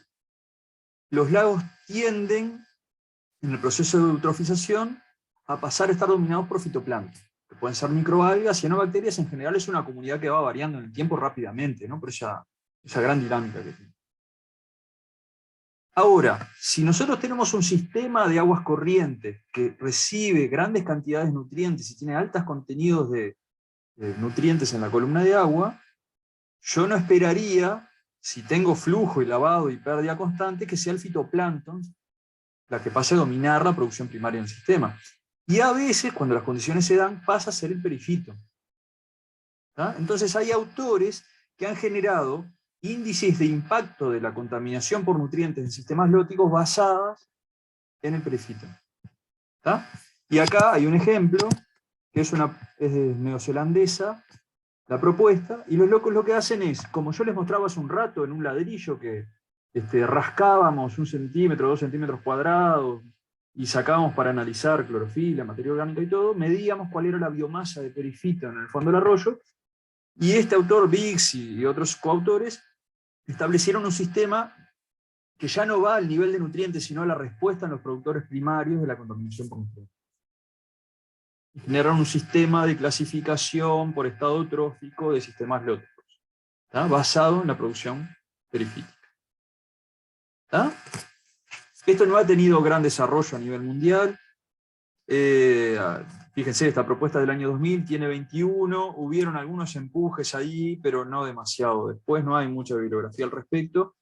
Speaker 1: los lagos tienden, en el proceso de eutrofización, a pasar a estar dominados por fitoplancton, que pueden ser microalgas, cianobacterias. En general es una comunidad que va variando en el tiempo rápidamente, ¿no? Por esa gran dinámica que tiene. Ahora, si nosotros tenemos un sistema de aguas corrientes que recibe grandes cantidades de nutrientes y tiene altos contenidos de nutrientes en la columna de agua, yo no esperaría, si tengo flujo y lavado y pérdida constante, que sea el fitoplancton la que pase a dominar la producción primaria del sistema. Y a veces, cuando las condiciones se dan, pasa a ser el perifito. ¿Ah? Entonces hay autores que han generado índices de impacto de la contaminación por nutrientes en sistemas lóticos basadas en el perifito. ¿Ah? Y acá hay un ejemplo, que es neozelandesa, la propuesta, y los locos lo que hacen es, como yo les mostraba hace un rato en un ladrillo que rascábamos 1 centímetro, 2 centímetros cuadrados, y sacábamos para analizar clorofila, materia orgánica y todo, medíamos cuál era la biomasa de perifito en el fondo del arroyo, y este autor, Biggs y otros coautores, establecieron un sistema que ya no va al nivel de nutrientes, sino a la respuesta en los productores primarios de la contaminación por nutrientes. Y generaron un sistema de clasificación por estado eutrófico de sistemas lóticos, ¿tá? Basado en la producción perifítica. ¿Tá? Esto no ha tenido gran desarrollo a nivel mundial. Fíjense, esta propuesta del año 2000 tiene 21, hubieron algunos empujes ahí, pero no demasiado. Después no hay mucha bibliografía al respecto.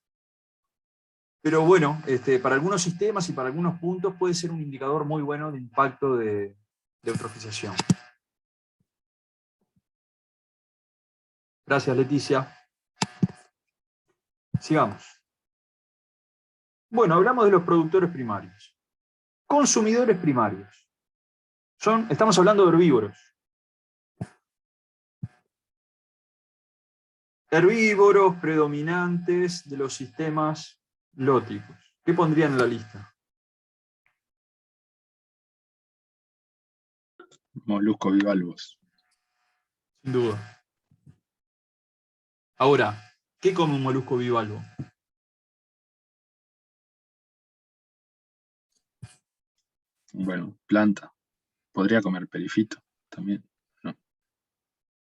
Speaker 1: Pero bueno, para algunos sistemas y para algunos puntos puede ser un indicador muy bueno de impacto de eutrofización. Gracias, Leticia. Sigamos. Bueno, hablamos de los productores primarios. Consumidores primarios. Estamos hablando de herbívoros. Herbívoros predominantes de los sistemas lóticos. ¿Qué pondrían en la lista?
Speaker 3: Moluscos bivalvos.
Speaker 1: Sin duda. Ahora, ¿qué come un molusco bivalvo?
Speaker 3: Bueno, planta. Podría comer perifito también, ¿no?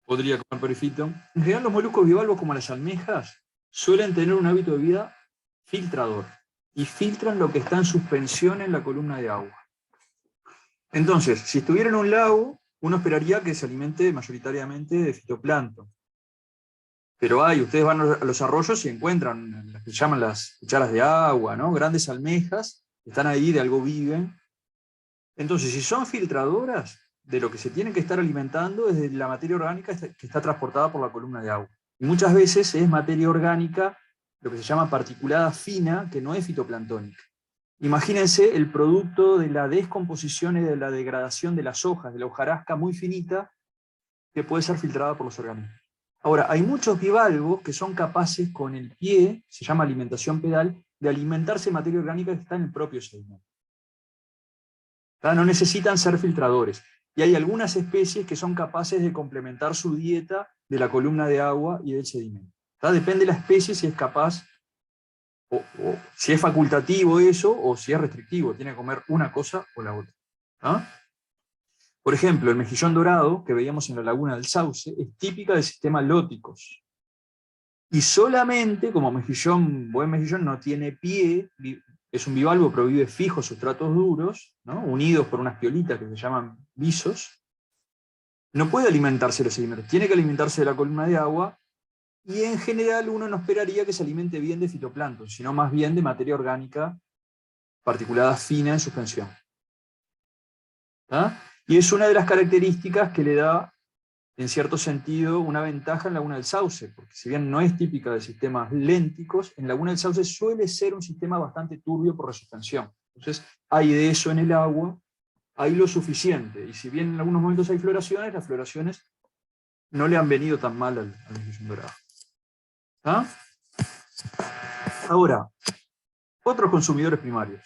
Speaker 1: Podría comer perifito. En general los moluscos bivalvos, como las almejas, suelen tener un hábito de vida filtrador. Y filtran lo que está en suspensión en la columna de agua. Entonces, si estuviera en un lago, uno esperaría que se alimente mayoritariamente de fitoplancton. Pero ustedes van a los arroyos y encuentran las que llaman las cucharas de agua, ¿no? Grandes almejas, están ahí, de algo viven. Entonces, si son filtradoras, de lo que se tienen que estar alimentando es de la materia orgánica que está transportada por la columna de agua. Y muchas veces es materia orgánica, lo que se llama particulada fina, que no es fitoplanctónica. Imagínense el producto de la descomposición y de la degradación de las hojas, de la hojarasca muy finita, que puede ser filtrada por los organismos. Ahora, hay muchos bivalvos que son capaces con el pie, se llama alimentación pedal, de alimentarse de materia orgánica que está en el propio sedimento. No necesitan ser filtradores. Y hay algunas especies que son capaces de complementar su dieta de la columna de agua y del sedimento. Depende de la especie si es capaz, o si es facultativo eso, o si es restrictivo, tiene que comer una cosa o la otra. Por ejemplo, el mejillón dorado, que veíamos en la laguna del Sauce, es típica del sistema Lóticos. Y solamente, como buen mejillón no tiene pie, es un bivalvo pero vive fijo, sustratos duros, ¿no? Unidos por unas piolitas que se llaman visos, no puede alimentarse de los sedimentos, tiene que alimentarse de la columna de agua, y en general uno no esperaría que se alimente bien de fitoplancton, sino más bien de materia orgánica particulada fina en suspensión. Y es una de las características que le da, en cierto sentido, una ventaja en Laguna del Sauce, porque si bien no es típica de sistemas lénticos, en Laguna del Sauce suele ser un sistema bastante turbio por resuspensión. Entonces hay de eso en el agua, hay lo suficiente, y si bien en algunos momentos hay floraciones, las floraciones no le han venido tan mal al mejillón dorado. Ahora, otros consumidores primarios.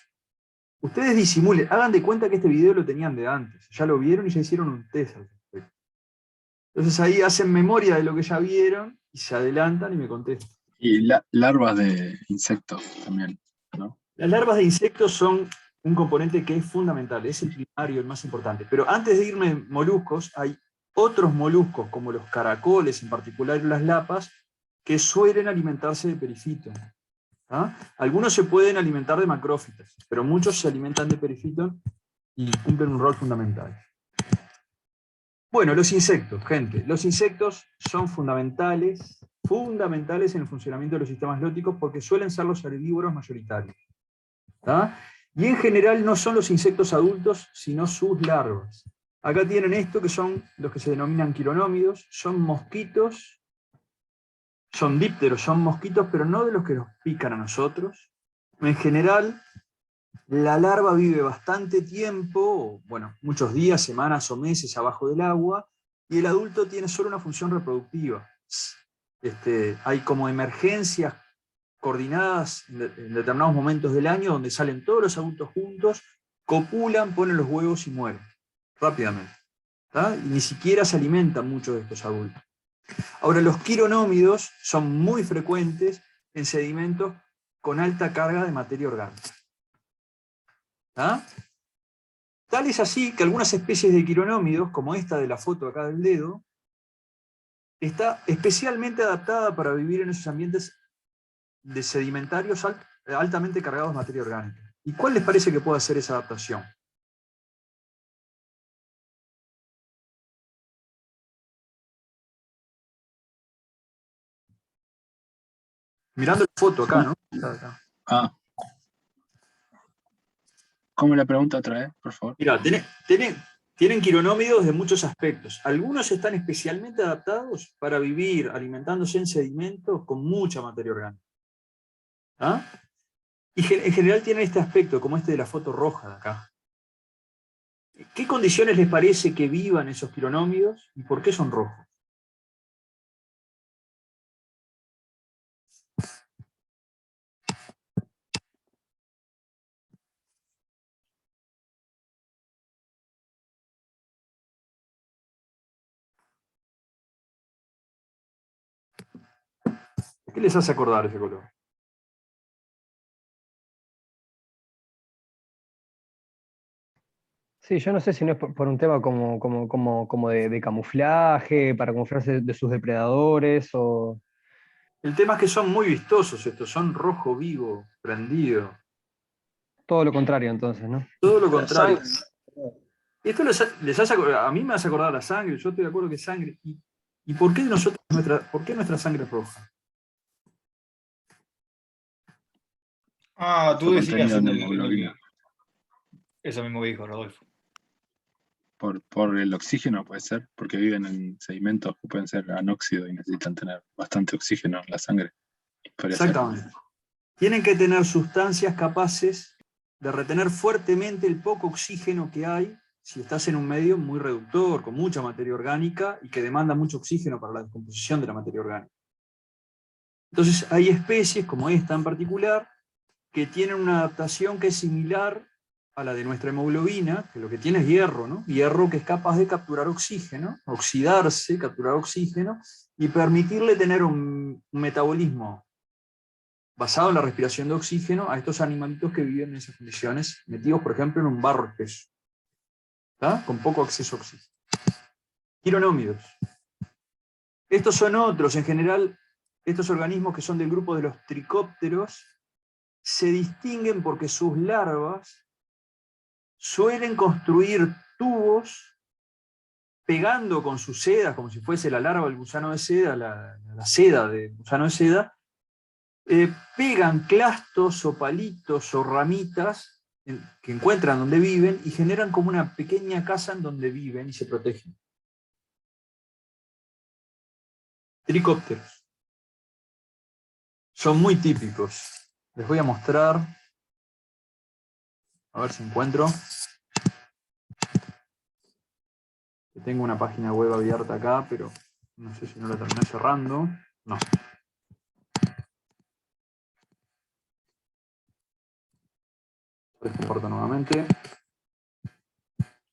Speaker 1: Ustedes disimulen, hagan de cuenta que este video lo tenían de antes, ya lo vieron y ya hicieron un test al respecto. Entonces ahí hacen memoria de lo que ya vieron, y se adelantan y me contestan.
Speaker 3: Y larvas de insectos también, ¿no?
Speaker 1: Las larvas de insectos son un componente que es fundamental, es el primario, el más importante. Pero antes de irme en moluscos, hay otros moluscos, como los caracoles, en particular las lapas, que suelen alimentarse de perifiton. Algunos se pueden alimentar de macrófitas, pero muchos se alimentan de perifiton y cumplen un rol fundamental. Bueno, los insectos, gente. Los insectos son fundamentales en el funcionamiento de los sistemas lóticos porque suelen ser los herbívoros mayoritarios. Y en general no son los insectos adultos, sino sus larvas. Acá tienen esto, que son los que se denominan quironómidos, son mosquitos, son dípteros, son mosquitos, pero no de los que nos pican a nosotros. En general, la larva vive bastante tiempo, bueno, muchos días, semanas o meses abajo del agua, y el adulto tiene solo una función reproductiva. Hay como emergencias coordinadas en determinados momentos del año donde salen todos los adultos juntos, copulan, ponen los huevos y mueren, rápidamente. Y ni siquiera se alimentan muchos de estos adultos. Ahora, los quironómidos son muy frecuentes en sedimentos con alta carga de materia orgánica. Tal es así que algunas especies de quironómidos, como esta de la foto acá del dedo, está especialmente adaptada para vivir en esos ambientes de sedimentarios altamente cargados de materia orgánica. ¿Y cuál les parece que puede ser esa adaptación? Mirando la foto acá, ¿no?
Speaker 3: Acá. ¿Cómo la pregunta otra vez, por favor?
Speaker 1: Mirá, tienen quironómidos de muchos aspectos. Algunos están especialmente adaptados para vivir alimentándose en sedimentos con mucha materia orgánica. Y en general tienen este aspecto, como este de la foto roja de acá. ¿Qué condiciones les parece que vivan esos quironómidos y por qué son rojos? ¿Qué les hace acordar ese color?
Speaker 6: Sí, yo no sé si no es por un tema como de camuflaje, para camuflarse de sus depredadores, o...
Speaker 1: El tema es que son muy vistosos estos, son rojo vivo, prendido.
Speaker 6: Todo lo contrario, entonces, ¿no?
Speaker 1: Todo lo contrario. Esto les hace acordar, a mí me hace acordar a la sangre, yo estoy de acuerdo que es sangre. ¿Y por qué por qué nuestra sangre es roja?
Speaker 5: Ah, tú
Speaker 3: Su
Speaker 5: decías
Speaker 3: contenido
Speaker 5: en
Speaker 3: de
Speaker 5: el,
Speaker 3: hemoglobina.
Speaker 5: eso mismo que dijo Rodolfo.
Speaker 3: Por el oxígeno puede ser, porque viven en sedimentos que pueden ser anóxidos y necesitan tener bastante oxígeno en la sangre. Podría ser.
Speaker 1: Exactamente. Tienen que tener sustancias capaces de retener fuertemente el poco oxígeno que hay si estás en un medio muy reductor, con mucha materia orgánica y que demanda mucho oxígeno para la descomposición de la materia orgánica. Entonces hay especies, como esta en particular, que tienen una adaptación que es similar a la de nuestra hemoglobina, que lo que tiene es hierro, ¿no? Hierro que es capaz de capturar oxígeno, oxidarse, capturar oxígeno, y permitirle tener un metabolismo basado en la respiración de oxígeno a estos animalitos que viven en esas condiciones, metidos, por ejemplo, en un barro espeso, ¿tá? Con poco acceso a oxígeno. Quironómidos. Estos son otros, en general, estos organismos que son del grupo de los tricópteros, se distinguen porque sus larvas suelen construir tubos pegando con sus sedas, como si fuese la larva del gusano de seda, la seda del gusano de seda, pegan clastos o palitos o ramitas que encuentran donde viven y generan como una pequeña casa en donde viven y se protegen. Tricópteros. Son muy típicos. Les voy a mostrar, a ver si encuentro. Tengo una página web abierta acá, pero no sé si no la terminé cerrando. No. Les comparto nuevamente.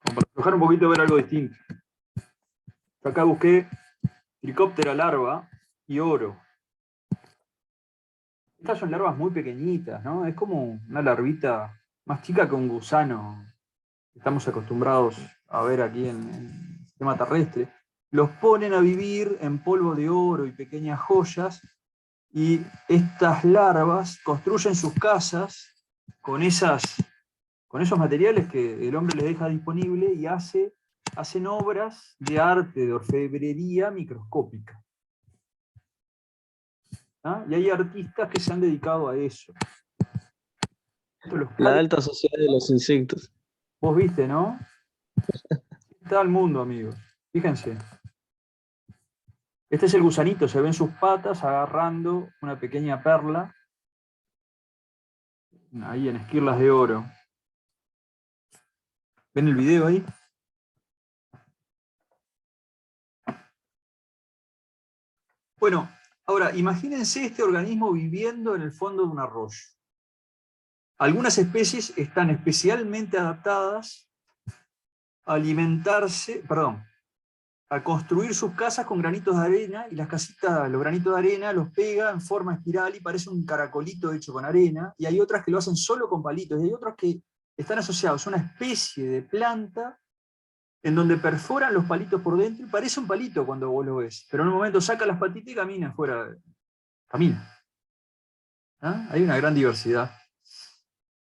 Speaker 1: Como para dejar un poquito ver algo distinto. Yo acá busqué Tricóptera larva y oro. Estas son larvas muy pequeñitas, ¿no? Es como una larvita más chica que un gusano que estamos acostumbrados a ver aquí en el sistema terrestre. Los ponen a vivir en polvo de oro y pequeñas joyas, y estas larvas construyen sus casas con esos materiales que el hombre les deja disponible y hacen obras de arte, de orfebrería microscópica. ¿Ah? Y hay artistas que se han dedicado a eso.
Speaker 2: La alta sociedad de los insectos.
Speaker 1: Vos viste, ¿no? Está el mundo, amigos. Fíjense. Este es el gusanito, se ven sus patas agarrando una pequeña perla, ahí en esquirlas de oro. ¿Ven el video ahí? Bueno, ahora imagínense este organismo viviendo en el fondo de un arroyo. Algunas especies están especialmente adaptadas a a construir sus casas con granitos de arena, y las casitas, los granitos de arena los pega en forma espiral y parece un caracolito hecho con arena, y hay otras que lo hacen solo con palitos, y hay otras que están asociados a una especie de planta en donde perforan los palitos por dentro, y parece un palito cuando vos lo ves, pero en un momento saca las patitas y camina fuera, camina. ¿Ah? Hay una gran diversidad.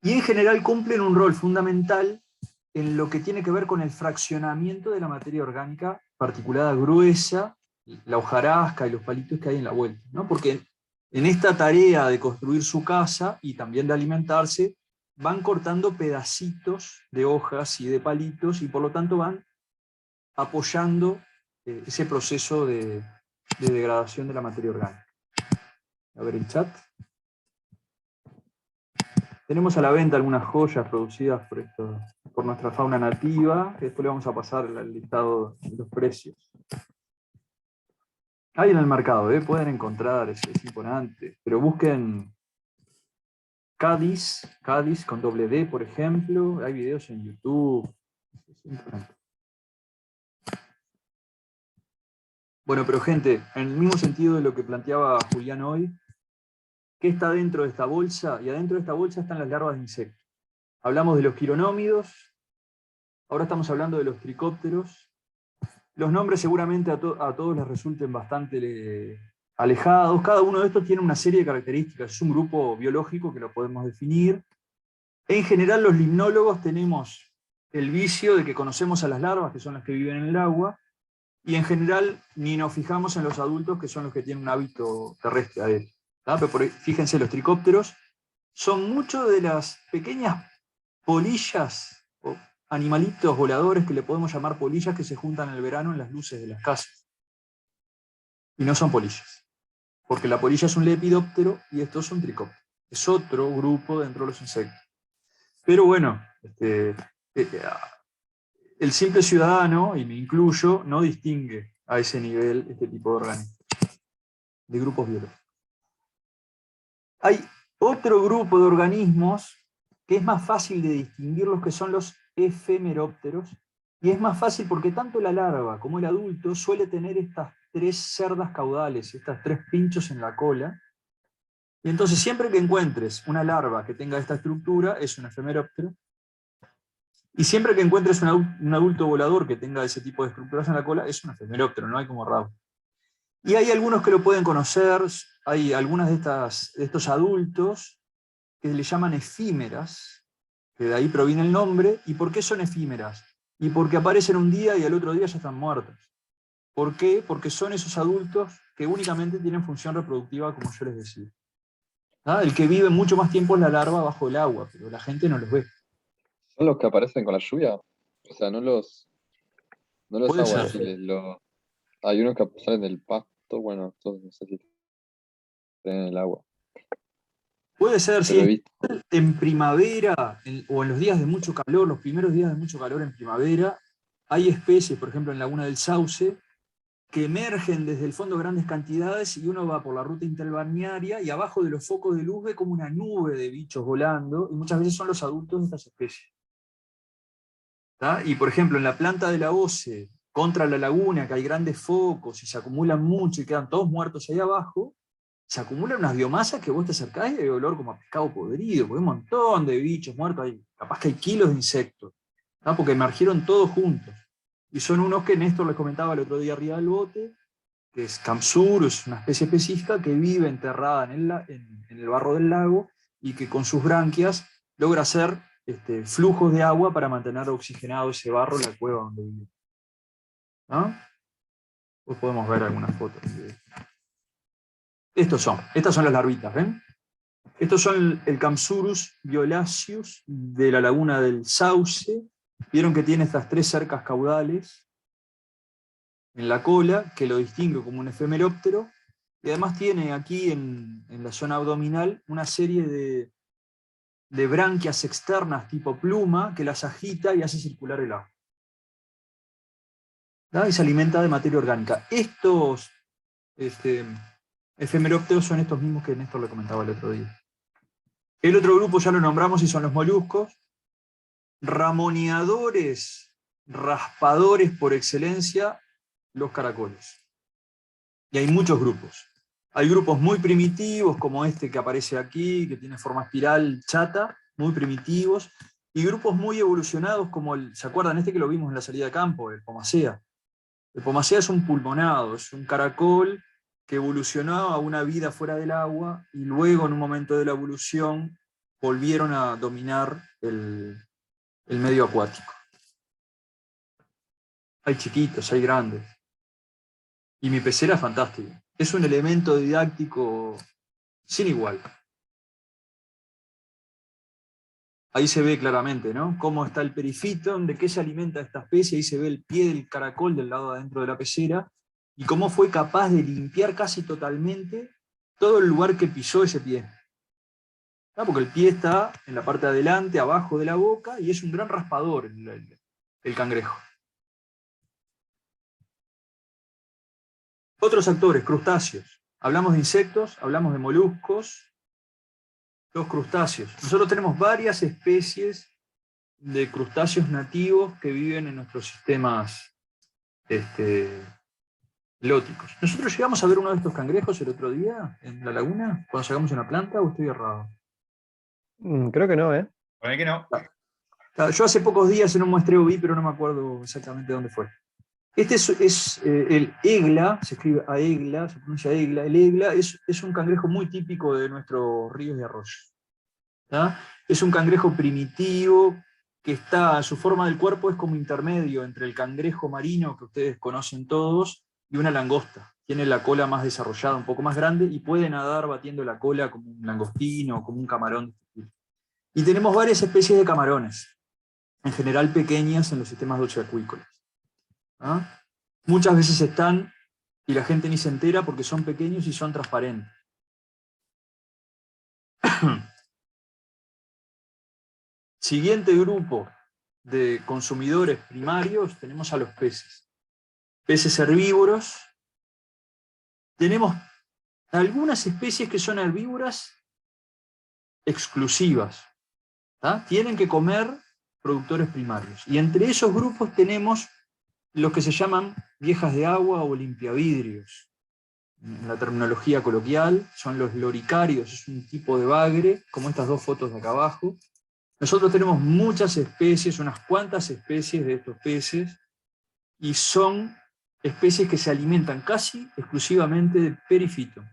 Speaker 1: Y en general cumplen un rol fundamental en lo que tiene que ver con el fraccionamiento de la materia orgánica particulada gruesa, la hojarasca y los palitos que hay en la vuelta, ¿no? Porque en esta tarea de construir su casa y también de alimentarse, van cortando pedacitos de hojas y de palitos, y por lo tanto van apoyando ese proceso de degradación de la materia orgánica. A ver el chat. Tenemos a la venta algunas joyas producidas por nuestra fauna nativa, que después le vamos a pasar el listado de los precios. Hay en el mercado, pueden encontrar, es imponente, pero busquen Cádiz con doble D, por ejemplo, hay videos en YouTube, es imponente. Bueno, pero gente, en el mismo sentido de lo que planteaba Julián hoy, ¿qué está dentro de esta bolsa? Y adentro de esta bolsa están las larvas de insectos. Hablamos de los quironómidos, ahora estamos hablando de los tricópteros. Los nombres seguramente a todos les resulten bastante alejados. Cada uno de estos tiene una serie de características. Es un grupo biológico que lo podemos definir. En general, los limnólogos tenemos el vicio de que conocemos a las larvas, que son las que viven en el agua, y en general ni nos fijamos en los adultos, que son los que tienen un hábito terrestre aéreo. Pero fíjense, los tricópteros son muchos de las pequeñas polillas o animalitos voladores que le podemos llamar polillas que se juntan en el verano en las luces de las casas. Y no son polillas, porque la polilla es un lepidóptero y estos son tricópteros. Es otro grupo dentro de los insectos. Pero bueno, el simple ciudadano, y me incluyo, no distingue a ese nivel este tipo de organismos, de grupos biológicos. Hay otro grupo de organismos que es más fácil de distinguir, los que son los efemerópteros, y es más fácil porque tanto la larva como el adulto suele tener estas 3 cerdas caudales, estas 3 pinchos en la cola, y entonces siempre que encuentres una larva que tenga esta estructura, es un efemeróptero, y siempre que encuentres un adulto volador que tenga ese tipo de estructuras en la cola, es un efemeróptero, no hay como rabo. Y hay algunos que lo pueden conocer, hay algunas de estos adultos que le llaman efímeras, que de ahí proviene el nombre. ¿Y por qué son efímeras? Y porque aparecen un día y al otro día ya están muertos. ¿Por qué? Porque son esos adultos que únicamente tienen función reproductiva, como yo les decía. El que vive mucho más tiempo es la larva bajo el agua, pero la gente no los ve.
Speaker 8: ¿Son los que aparecen con la lluvia? O sea, no los
Speaker 1: Puede ser.
Speaker 8: aguaciles, hay unos que salen del pasto, bueno, todos no sé si tienen el agua.
Speaker 1: Puede ser,
Speaker 8: Pero he
Speaker 1: sí.
Speaker 8: visto.
Speaker 1: En primavera, o en los días de mucho calor, los primeros días de mucho calor en primavera, hay especies, por ejemplo en Laguna del Sauce, que emergen desde el fondo grandes cantidades y uno va por la ruta interbalnearia y abajo de los focos de luz ve como una nube de bichos volando, y muchas veces son los adultos de estas especies. Y por ejemplo en la planta de la OCE, contra la laguna, que hay grandes focos y se acumulan mucho y quedan todos muertos ahí abajo, se acumulan unas biomasas que vos te acercás y hay olor como a pescado podrido, porque hay un montón de bichos muertos, capaz que hay kilos de insectos, porque emergieron todos juntos. Y son unos que Néstor les comentaba el otro día arriba del bote, que es Campsurus, una especie específica que vive enterrada en el barro del lago y que con sus branquias logra hacer flujos de agua para mantener oxigenado ese barro en la cueva donde vive. Pues podemos ver algunas fotos. Estas son las larvitas, ¿ven? Estos son el Campsurus violaceus de la Laguna del Sauce. Vieron que tiene estas 3 cercas caudales en la cola, que lo distingue como un efemeróptero, y además tiene aquí en la zona abdominal una serie de branquias externas tipo pluma que las agita y hace circular el agua. Y se alimenta de materia orgánica. Estos efemerópteros son estos mismos que Néstor le comentaba el otro día. El otro grupo ya lo nombramos y son los moluscos. Ramoneadores, raspadores por excelencia, los caracoles. Y hay muchos grupos. Hay grupos muy primitivos, como este que aparece aquí, que tiene forma espiral chata, muy primitivos, y grupos muy evolucionados, como ¿se acuerdan? Este que lo vimos en la salida de campo, el Pomacea. El Pomacea es un pulmonado, es un caracol que evolucionó a una vida fuera del agua, y luego en un momento de la evolución volvieron a dominar el medio acuático. Hay chiquitos, hay grandes. Y mi pecera es fantástica. Es un elemento didáctico sin igual. Ahí se ve claramente, ¿no? Cómo está el perifiton, de qué se alimenta esta especie. Ahí se ve el pie del caracol del lado adentro de la pecera, y cómo fue capaz de limpiar casi totalmente todo el lugar que pisó ese pie. Porque el pie está en la parte de adelante, abajo de la boca, y es un gran raspador el cangrejo. Otros actores, crustáceos. Hablamos de insectos, hablamos de moluscos, los crustáceos. Nosotros tenemos varias especies de crustáceos nativos que viven en nuestros sistemas lóticos. ¿Nosotros llegamos a ver uno de estos cangrejos el otro día en la laguna, cuando sacamos una planta, o estoy errado?
Speaker 6: Creo que no, ¿eh?
Speaker 5: Para mí que no.
Speaker 1: Yo hace pocos días en un muestreo vi, pero no me acuerdo exactamente dónde fue. Este es el egla, se escribe aegla, se pronuncia egla. El egla es un cangrejo muy típico de nuestros ríos y arroyos. Es un cangrejo primitivo, que está, su forma del cuerpo es como intermedio entre el cangrejo marino, que ustedes conocen todos, y una langosta. Tiene la cola más desarrollada, un poco más grande, y puede nadar batiendo la cola como un langostino o como un camarón. Y tenemos varias especies de camarones, en general pequeñas en los sistemas dulceacuícolas. ¿Ah? Muchas veces están, y la gente ni se entera porque son pequeños y son transparentes. Siguiente grupo de consumidores primarios, tenemos a los peces. Peces herbívoros. Tenemos algunas especies que son herbívoras exclusivas. ¿tá? Tienen que comer productores primarios. Y entre esos grupos tenemos los que se llaman viejas de agua o limpiavidrios. En la terminología coloquial, son los loricarios, es un tipo de bagre, como estas dos fotos de acá abajo. Nosotros tenemos muchas especies, unas cuantas especies de estos peces, y son especies que se alimentan casi exclusivamente de perifito.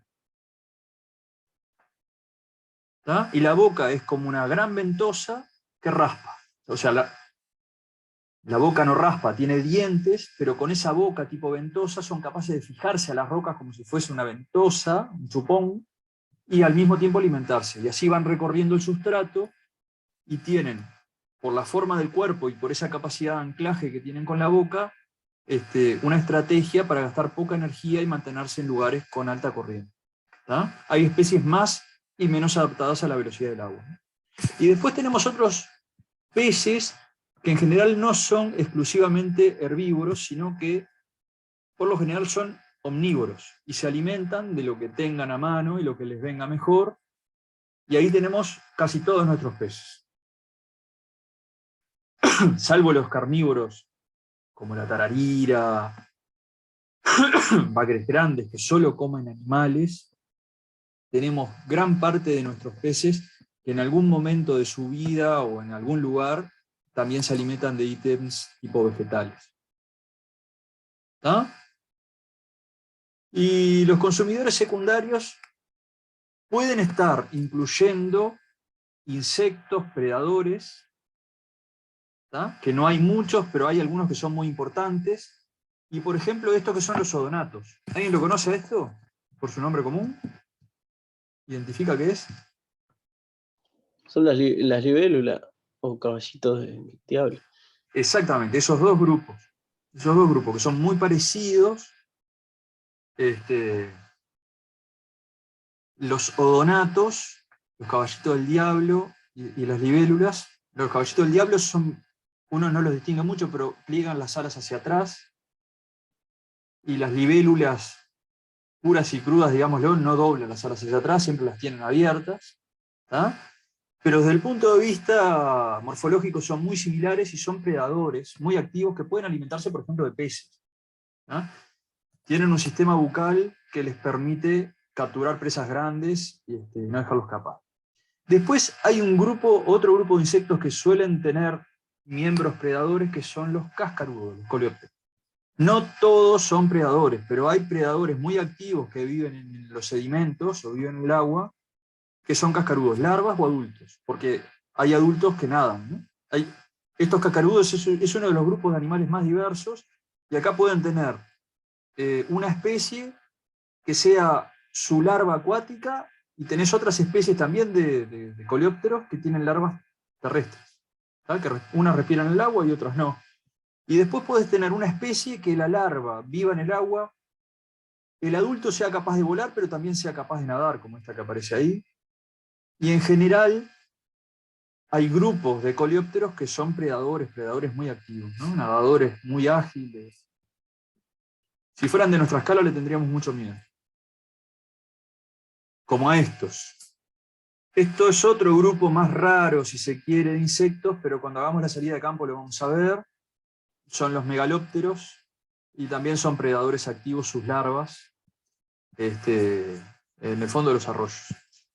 Speaker 1: ¿tá? Y la boca es como una gran ventosa que raspa. O sea, la boca no raspa, tiene dientes, pero con esa boca tipo ventosa son capaces de fijarse a las rocas como si fuese una ventosa, un chupón, y al mismo tiempo alimentarse. Y así van recorriendo el sustrato y tienen, por la forma del cuerpo y por esa capacidad de anclaje que tienen con la boca, una estrategia para gastar poca energía y mantenerse en lugares con alta corriente. ¿tá? Hay especies más y menos adaptadas a la velocidad del agua. Y después tenemos otros peces que en general no son exclusivamente herbívoros, sino que por lo general son omnívoros y se alimentan de lo que tengan a mano y lo que les venga mejor. Y ahí tenemos casi todos nuestros peces. Salvo los carnívoros, como la tararira, bagres grandes que solo comen animales, tenemos gran parte de nuestros peces que en algún momento de su vida o en algún lugar también se alimentan de ítems tipo vegetales. ¿tá? Y los consumidores secundarios pueden estar incluyendo insectos, predadores, ¿tá? que no hay muchos, pero hay algunos que son muy importantes. Y por ejemplo, estos que son los odonatos. ¿Alguien lo conoce esto? ¿Por su nombre común? ¿Identifica qué es?
Speaker 2: Son las libélulas o caballitos del diablo.
Speaker 1: Exactamente, esos dos grupos. Esos dos grupos que son muy parecidos. Los odonatos, los caballitos del diablo y las libélulas. Los caballitos del diablo son, uno no los distingue mucho, pero pliegan las alas hacia atrás. Y las libélulas puras y crudas, digámoslo, no doblan las alas hacia atrás, siempre las tienen abiertas. ¿tá? Pero desde el punto de vista morfológico son muy similares y son predadores muy activos que pueden alimentarse, por ejemplo, de peces. ¿tá? Tienen un sistema bucal que les permite capturar presas grandes y no dejarlos escapar. Después hay otro grupo de insectos que suelen tener miembros predadores, que son los cascarudos, los coleópteros. No todos son predadores, pero hay predadores muy activos que viven en los sedimentos o viven en el agua, que son cascarudos, larvas o adultos, porque hay adultos que nadan. ¿no? Estos cascarudos es uno de los grupos de animales más diversos, y acá pueden tener una especie que sea su larva acuática, y tenés otras especies también de coleópteros que tienen larvas terrestres. ¿tá? Que unas respiran en el agua y otras no. Y después podés tener una especie que la larva viva en el agua, el adulto sea capaz de volar, pero también sea capaz de nadar, como esta que aparece ahí. Y en general hay grupos de coleópteros que son predadores muy activos, ¿no? Nadadores muy ágiles. Si fueran de nuestra escala le tendríamos mucho miedo. Como a estos. Esto es otro grupo más raro, si se quiere, de insectos, pero cuando hagamos la salida de campo lo vamos a ver. Son los megalópteros, y también son predadores activos sus larvas, en el fondo de los arroyos.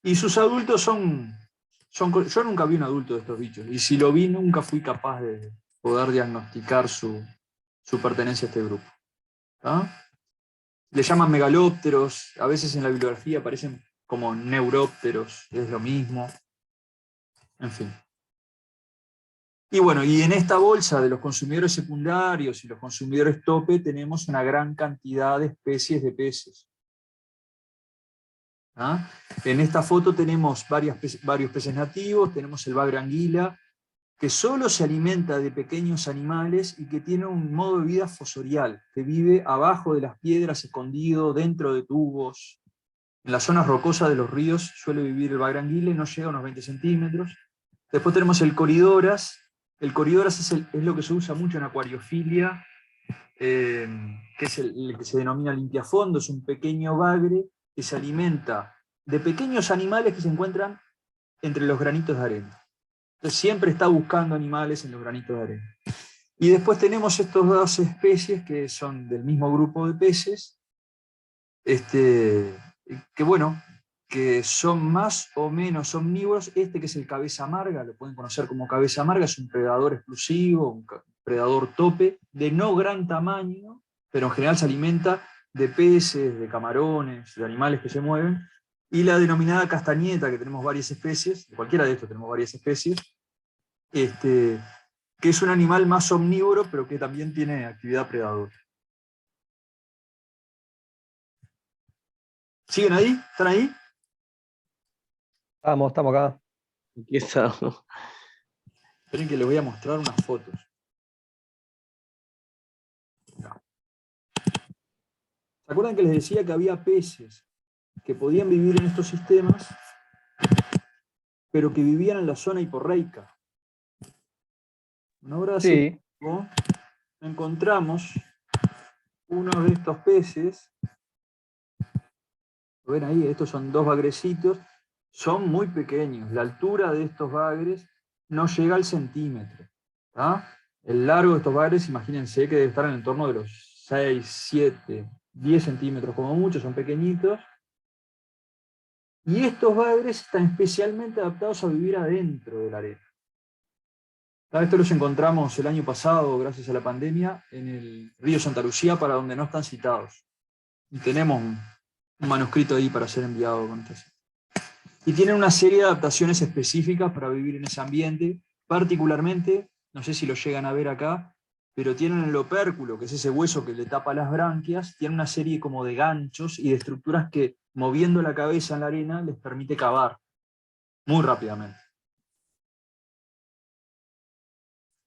Speaker 1: Y sus adultos yo nunca vi un adulto de estos bichos, y si lo vi nunca fui capaz de poder diagnosticar su pertenencia a este grupo. ¿tá? Le llaman megalópteros, a veces en la bibliografía aparecen como neurópteros, es lo mismo. En fin. Y bueno, y en esta bolsa de los consumidores secundarios y los consumidores tope tenemos una gran cantidad de especies de peces. ¿Ah? En esta foto tenemos varios peces nativos, tenemos el bagre anguila, que solo se alimenta de pequeños animales y que tiene un modo de vida fosorial, que vive abajo de las piedras, escondido, dentro de tubos. En las zonas rocosas de los ríos suele vivir el bagre anguila y no llega a unos 20 centímetros. Después tenemos el coridoras. El coridoras es lo que se usa mucho en acuariofilia, que es el que se denomina limpiafondo, es un pequeño bagre que se alimenta de pequeños animales que se encuentran entre los granitos de arena. Entonces siempre está buscando animales en los granitos de arena. Y después tenemos estas dos especies que son del mismo grupo de peces, que bueno, que son más o menos omnívoros. Este que es el cabeza amarga, lo pueden conocer como cabeza amarga, es un predador exclusivo, un predador tope, de no gran tamaño, pero en general se alimenta de peces, de camarones, de animales que se mueven. Y la denominada castañeta, que tenemos varias especies, de cualquiera de estos tenemos varias especies, que es un animal más omnívoro, pero que también tiene actividad predadora. ¿Siguen ahí? ¿Están ahí?
Speaker 6: Estamos acá.
Speaker 2: Aquí estamos.
Speaker 1: Esperen que les voy a mostrar unas fotos. ¿Se acuerdan que les decía que había peces que podían vivir en estos sistemas, pero que vivían en la zona hiporreica? Ahora
Speaker 6: Sí.
Speaker 1: encontramos uno de estos peces. ¿Lo ven ahí? Estos son dos bagrecitos. Son muy pequeños. La altura de estos bagres no llega al centímetro. ¿Tá? El largo de estos bagres, imagínense que debe estar en el entorno de los 6, 7, 10 centímetros como mucho, son pequeñitos. Y estos bagres están especialmente adaptados a vivir adentro de la arena. Esto los encontramos el año pasado, gracias a la pandemia, en el río Santa Lucía, para donde no están citados. Y tenemos un manuscrito ahí para ser enviado con esta cita. Y tienen una serie de adaptaciones específicas para vivir en ese ambiente, particularmente, no sé si lo llegan a ver acá, pero tienen el opérculo, que es ese hueso que le tapa las branquias, tiene una serie como de ganchos y de estructuras que, moviendo la cabeza en la arena, les permite cavar muy rápidamente.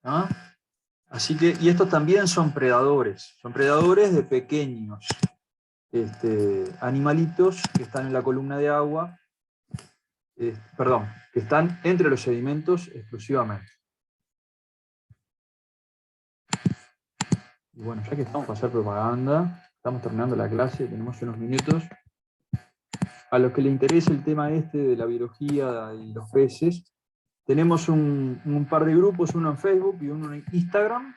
Speaker 1: ¿Ah? Así que, y estos también son predadores de pequeños animalitos que están en la columna de agua, que están entre los sedimentos exclusivamente. Y bueno, ya que estamos para hacer propaganda, estamos terminando la clase, tenemos unos minutos. A los que les interese el tema de la biología y los peces, tenemos un par de grupos, uno en Facebook y uno en Instagram,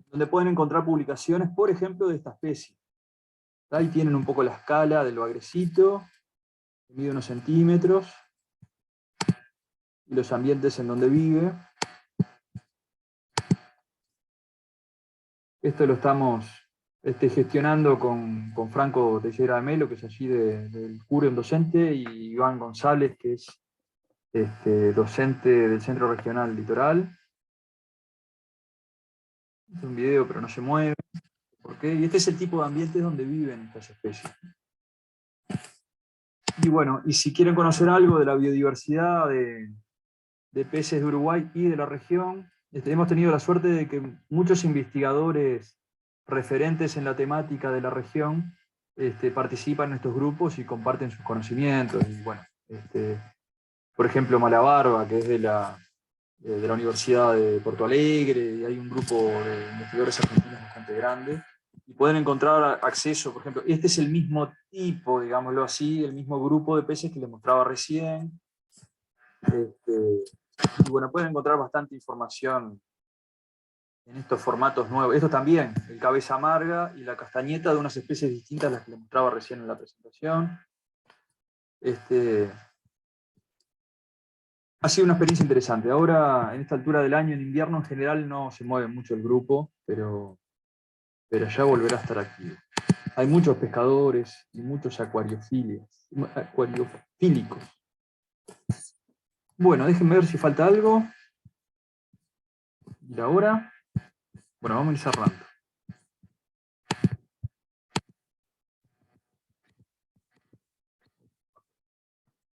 Speaker 1: donde pueden encontrar publicaciones, por ejemplo, de esta especie. Ahí tienen un poco la escala del bagrecito, que mide unos centímetros, y los ambientes en donde vive. Esto lo estamos gestionando con Franco Teixeira de Melo, que es allí del Curium docente, y Iván González, que es docente del Centro Regional Litoral. Es un video, pero no se mueve. ¿Por qué? Y este es el tipo de ambientes donde viven estas especies. Y bueno, y si quieren conocer algo de la biodiversidad de peces de Uruguay y de la región, hemos tenido la suerte de que muchos investigadores referentes en la temática de la región participan en estos grupos y comparten sus conocimientos. Y bueno, por ejemplo, Malabarba, que es de la Universidad de Porto Alegre, y hay un grupo de investigadores argentinos bastante grande, y pueden encontrar acceso, por ejemplo, este es el mismo tipo, digámoslo así, el mismo grupo de peces que les mostraba recién. Y bueno, pueden encontrar bastante información en estos formatos nuevos. Esto también, el cabeza amarga y la castañeta, de unas especies distintas a las que les mostraba recién en la presentación. Ha sido una experiencia interesante. Ahora, en esta altura del año, en invierno, en general no se mueve mucho el grupo, pero ya volverá a estar activo. Hay muchos pescadores y muchos acuariofílicos. Bueno, déjenme ver si falta algo. ¿Y la hora? Bueno, vamos a ir cerrando.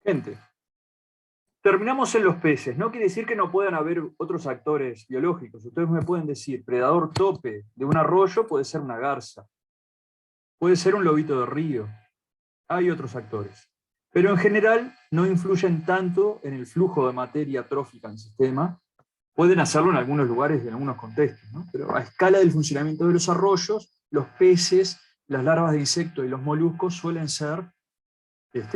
Speaker 1: Gente, terminamos en los peces. No quiere decir que no puedan haber otros actores biológicos. Ustedes me pueden decir, predador tope de un arroyo puede ser una garza, puede ser un lobito de río. Hay otros actores. Pero en general no influyen tanto en el flujo de materia trófica en el sistema. Pueden hacerlo en algunos lugares y en algunos contextos, ¿no? Pero a escala del funcionamiento de los arroyos, los peces, las larvas de insectos y los moluscos suelen ser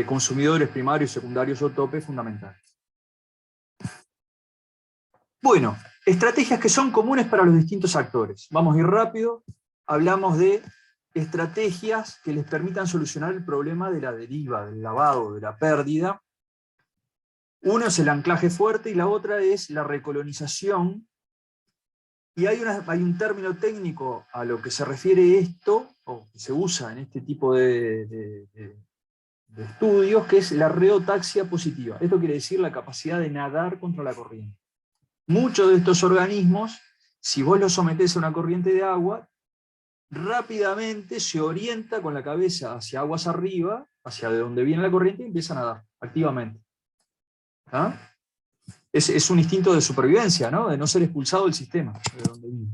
Speaker 1: consumidores primarios, secundarios o tope fundamentales. Bueno, estrategias que son comunes para los distintos actores. Vamos a ir rápido. Hablamos de estrategias que les permitan solucionar el problema de la deriva, del lavado, de la pérdida. Uno es el anclaje fuerte y la otra es la recolonización. Y hay un término técnico a lo que se refiere esto, o que se usa en este tipo de estudios, que es la reotaxia positiva. Esto quiere decir la capacidad de nadar contra la corriente. Muchos de estos organismos, si vos los sometés a una corriente de agua, rápidamente se orienta con la cabeza hacia aguas arriba, hacia de donde viene la corriente, y empieza a nadar activamente. ¿Ah? Es un instinto de supervivencia, ¿no? De no ser expulsado del sistema de donde vive.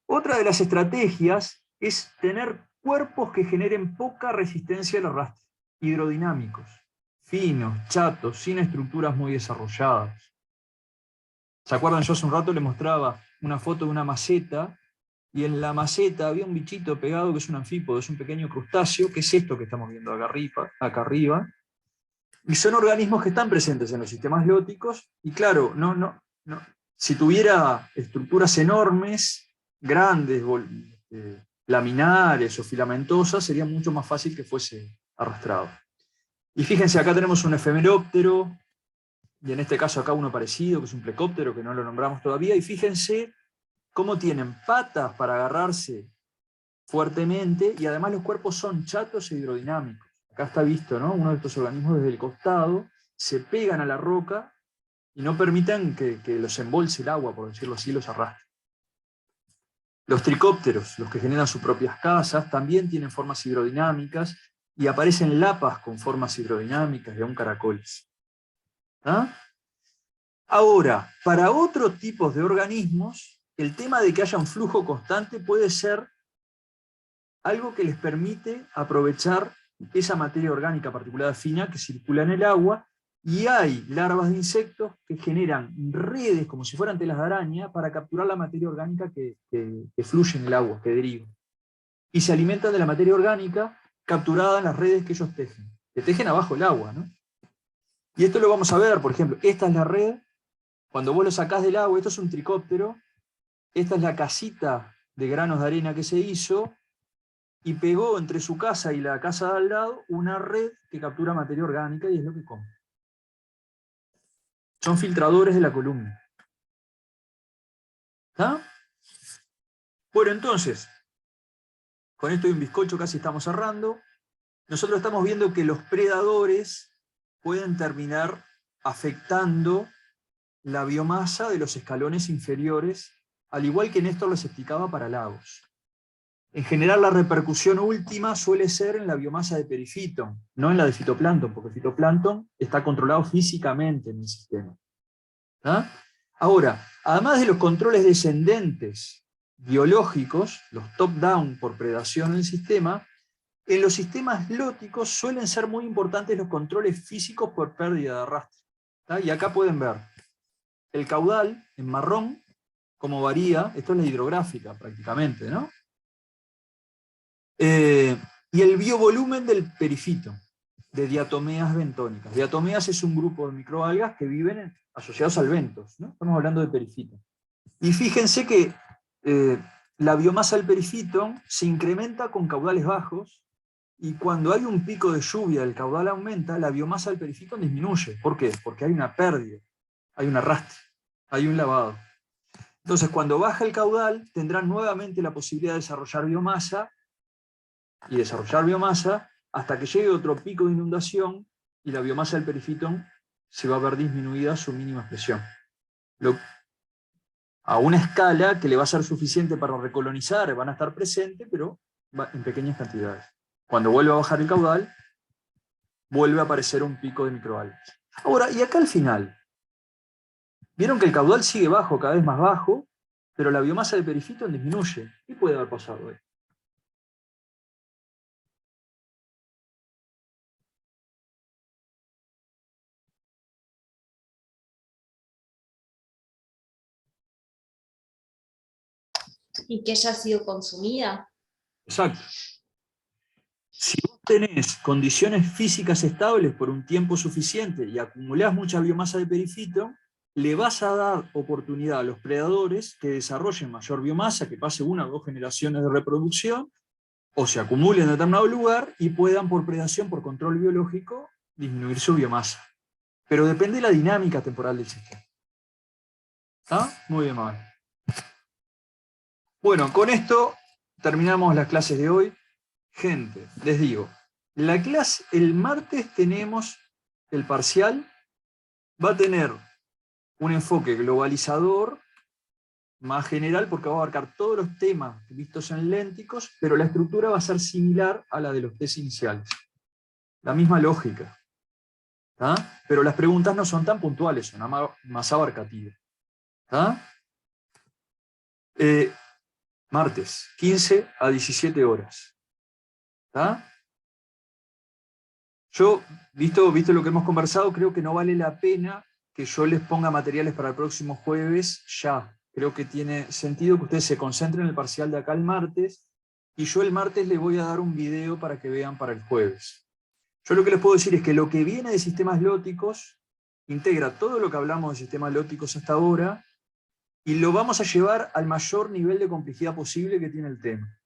Speaker 1: Otra de las estrategias es tener cuerpos que generen poca resistencia al arrastre, hidrodinámicos, finos, chatos, sin estructuras muy desarrolladas. ¿Se acuerdan? Yo hace un rato les mostraba una foto de una maceta, y en la maceta había un bichito pegado que es un anfípodo, es un pequeño crustáceo, que es esto que estamos viendo acá arriba, y son organismos que están presentes en los sistemas lóticos, y claro, si tuviera estructuras enormes, grandes, laminares o filamentosas, sería mucho más fácil que fuese arrastrado. Y fíjense, acá tenemos un efemeróptero, y en este caso acá uno parecido, que es un plecóptero, que no lo nombramos todavía, y fíjense cómo tienen patas para agarrarse fuertemente, y además los cuerpos son chatos e hidrodinámicos. Acá está visto, ¿no? Uno de estos organismos desde el costado, se pegan a la roca, y no permitan que los embolse el agua, por decirlo así, los arrastre. Los tricópteros, los que generan sus propias casas, también tienen formas hidrodinámicas, y aparecen lapas con formas hidrodinámicas y aún caracoles. ¿Ah? Ahora, para otros tipos de organismos, el tema de que haya un flujo constante puede ser algo que les permite aprovechar esa materia orgánica particulada fina que circula en el agua, y hay larvas de insectos que generan redes como si fueran telas de araña para capturar la materia orgánica que fluye en el agua, que deriva. Y se alimentan de la materia orgánica capturada en las redes que ellos tejen, que tejen abajo el agua, ¿no? Y esto lo vamos a ver, por ejemplo, esta es la red, cuando vos lo sacás del agua, esto es un tricóptero, esta es la casita de granos de arena que se hizo, y pegó entre su casa y la casa de al lado una red que captura materia orgánica y es lo que come. Son filtradores de la columna. ¿Está? Bueno, entonces, con esto de un bizcocho casi estamos cerrando. Nosotros estamos viendo que los predadores pueden terminar afectando la biomasa de los escalones inferiores, al igual que Néstor les explicaba para lagos. En general la repercusión última suele ser en la biomasa de perifito, no en la de fitoplancton, porque el fitoplancton está controlado físicamente en el sistema. ¿Ah? Ahora, además de los controles descendentes biológicos, los top-down por predación en el sistema, en los sistemas lóticos suelen ser muy importantes los controles físicos por pérdida de arrastre. ¿Tá? Y acá pueden ver el caudal en marrón, cómo varía, esto es la hidrográfica prácticamente, ¿no? Y el biovolumen del perifito, de diatomeas bentónicas. Diatomeas es un grupo de microalgas que viven asociados al bentos, ¿no? Estamos hablando de perifito. Y fíjense que la biomasa del perifito se incrementa con caudales bajos, y cuando hay un pico de lluvia, el caudal aumenta, la biomasa del perifito disminuye. ¿Por qué? Porque hay una pérdida, hay un arrastre, hay un lavado. Entonces, cuando baja el caudal, tendrán nuevamente la posibilidad de desarrollar biomasa, y desarrollar biomasa hasta que llegue otro pico de inundación y la biomasa del perifitón se va a ver disminuida a su mínima expresión. a una escala que le va a ser suficiente para recolonizar, van a estar presentes, pero en pequeñas cantidades. Cuando vuelve a bajar el caudal, vuelve a aparecer un pico de microalgas. Ahora, y acá al final, vieron que el caudal sigue bajo, cada vez más bajo, pero la biomasa de perifito disminuye. ¿Qué puede haber pasado ahí?
Speaker 4: Y que haya sido consumida.
Speaker 1: Exacto. Si vos tenés condiciones físicas estables por un tiempo suficiente y acumulás mucha biomasa de perifito, le vas a dar oportunidad a los predadores que desarrollen mayor biomasa, que pase 1 o 2 generaciones de reproducción, o se acumulen en determinado lugar y puedan por predación, por control biológico, disminuir su biomasa. Pero depende de la dinámica temporal del sistema. ¿Está? Muy bien, mal. Bueno, con esto terminamos las clases de hoy. Gente, les digo, la clase, el martes tenemos el parcial, va a tener un enfoque globalizador, más general, porque va a abarcar todos los temas vistos en lénticos, pero la estructura va a ser similar a la de los test iniciales. La misma lógica. ¿Tá? Pero las preguntas no son tan puntuales, son más abarcativas. ¿Tá? Martes, 15 a 17 horas. ¿Tá? Yo, visto lo que hemos conversado, creo que no vale la pena que yo les ponga materiales para el próximo jueves ya. Creo que tiene sentido que ustedes se concentren en el parcial de acá el martes, y yo el martes les voy a dar un video para que vean para el jueves. Yo lo que les puedo decir es que lo que viene de sistemas lóticos integra todo lo que hablamos de sistemas lóticos hasta ahora, y lo vamos a llevar al mayor nivel de complejidad posible que tiene el tema.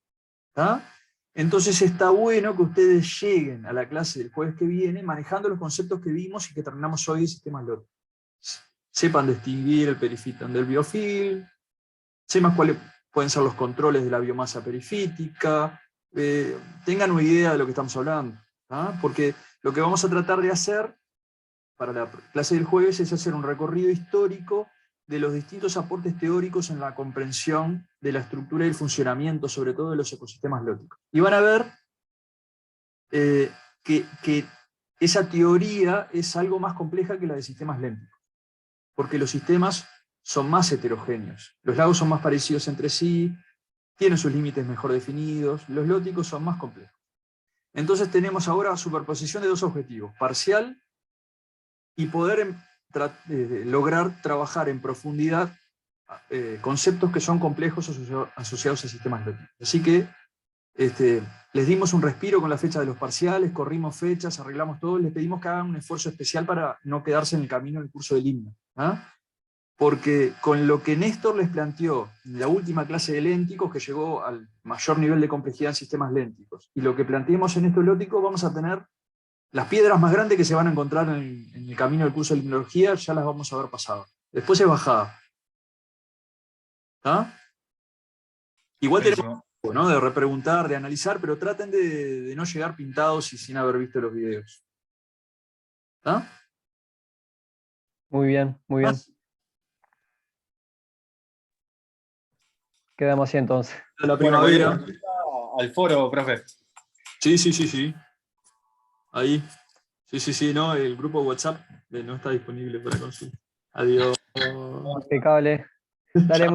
Speaker 1: ¿Tá? Entonces está bueno que ustedes lleguen a la clase del jueves que viene manejando los conceptos que vimos y que terminamos hoy de sistemas lógicos. Sepan distinguir el perifitón del biofilm, sepan cuáles pueden ser los controles de la biomasa perifítica, tengan una idea de lo que estamos hablando. ¿tá? Porque lo que vamos a tratar de hacer para la clase del jueves es hacer un recorrido histórico de los distintos aportes teóricos en la comprensión de la estructura y el funcionamiento, sobre todo de los ecosistemas lóticos. Y van a ver que esa teoría es algo más compleja que la de sistemas lénticos, porque los sistemas son más heterogéneos. Los lagos son más parecidos entre sí, tienen sus límites mejor definidos, los lóticos son más complejos. Entonces tenemos ahora superposición de dos objetivos, parcial y poder lograr trabajar en profundidad conceptos que son complejos asociados a sistemas lóticos. Así que les dimos un respiro con la fecha de los parciales, corrimos fechas, arreglamos todo, les pedimos que hagan un esfuerzo especial para no quedarse en el camino del curso del himno. ¿ah? Porque con lo que Néstor les planteó en la última clase de lénticos, que llegó al mayor nivel de complejidad en sistemas lénticos, y lo que planteemos en estos lóticos, vamos a tener las piedras más grandes que se van a encontrar en el camino del curso de limnología, ya las vamos a haber pasado. Después es bajada. ¿Ah? Igual tenemos tiempo, ¿no? De repreguntar, de analizar, pero traten de no llegar pintados y sin haber visto los videos. ¿Ah?
Speaker 6: Muy bien, muy bien. Quedamos así entonces.
Speaker 1: La primavera.
Speaker 5: Bueno, al foro, profe.
Speaker 1: Sí. Ahí. Sí, no, el grupo WhatsApp no está disponible para consulta. Adiós.
Speaker 6: Impecable. Dale, muchas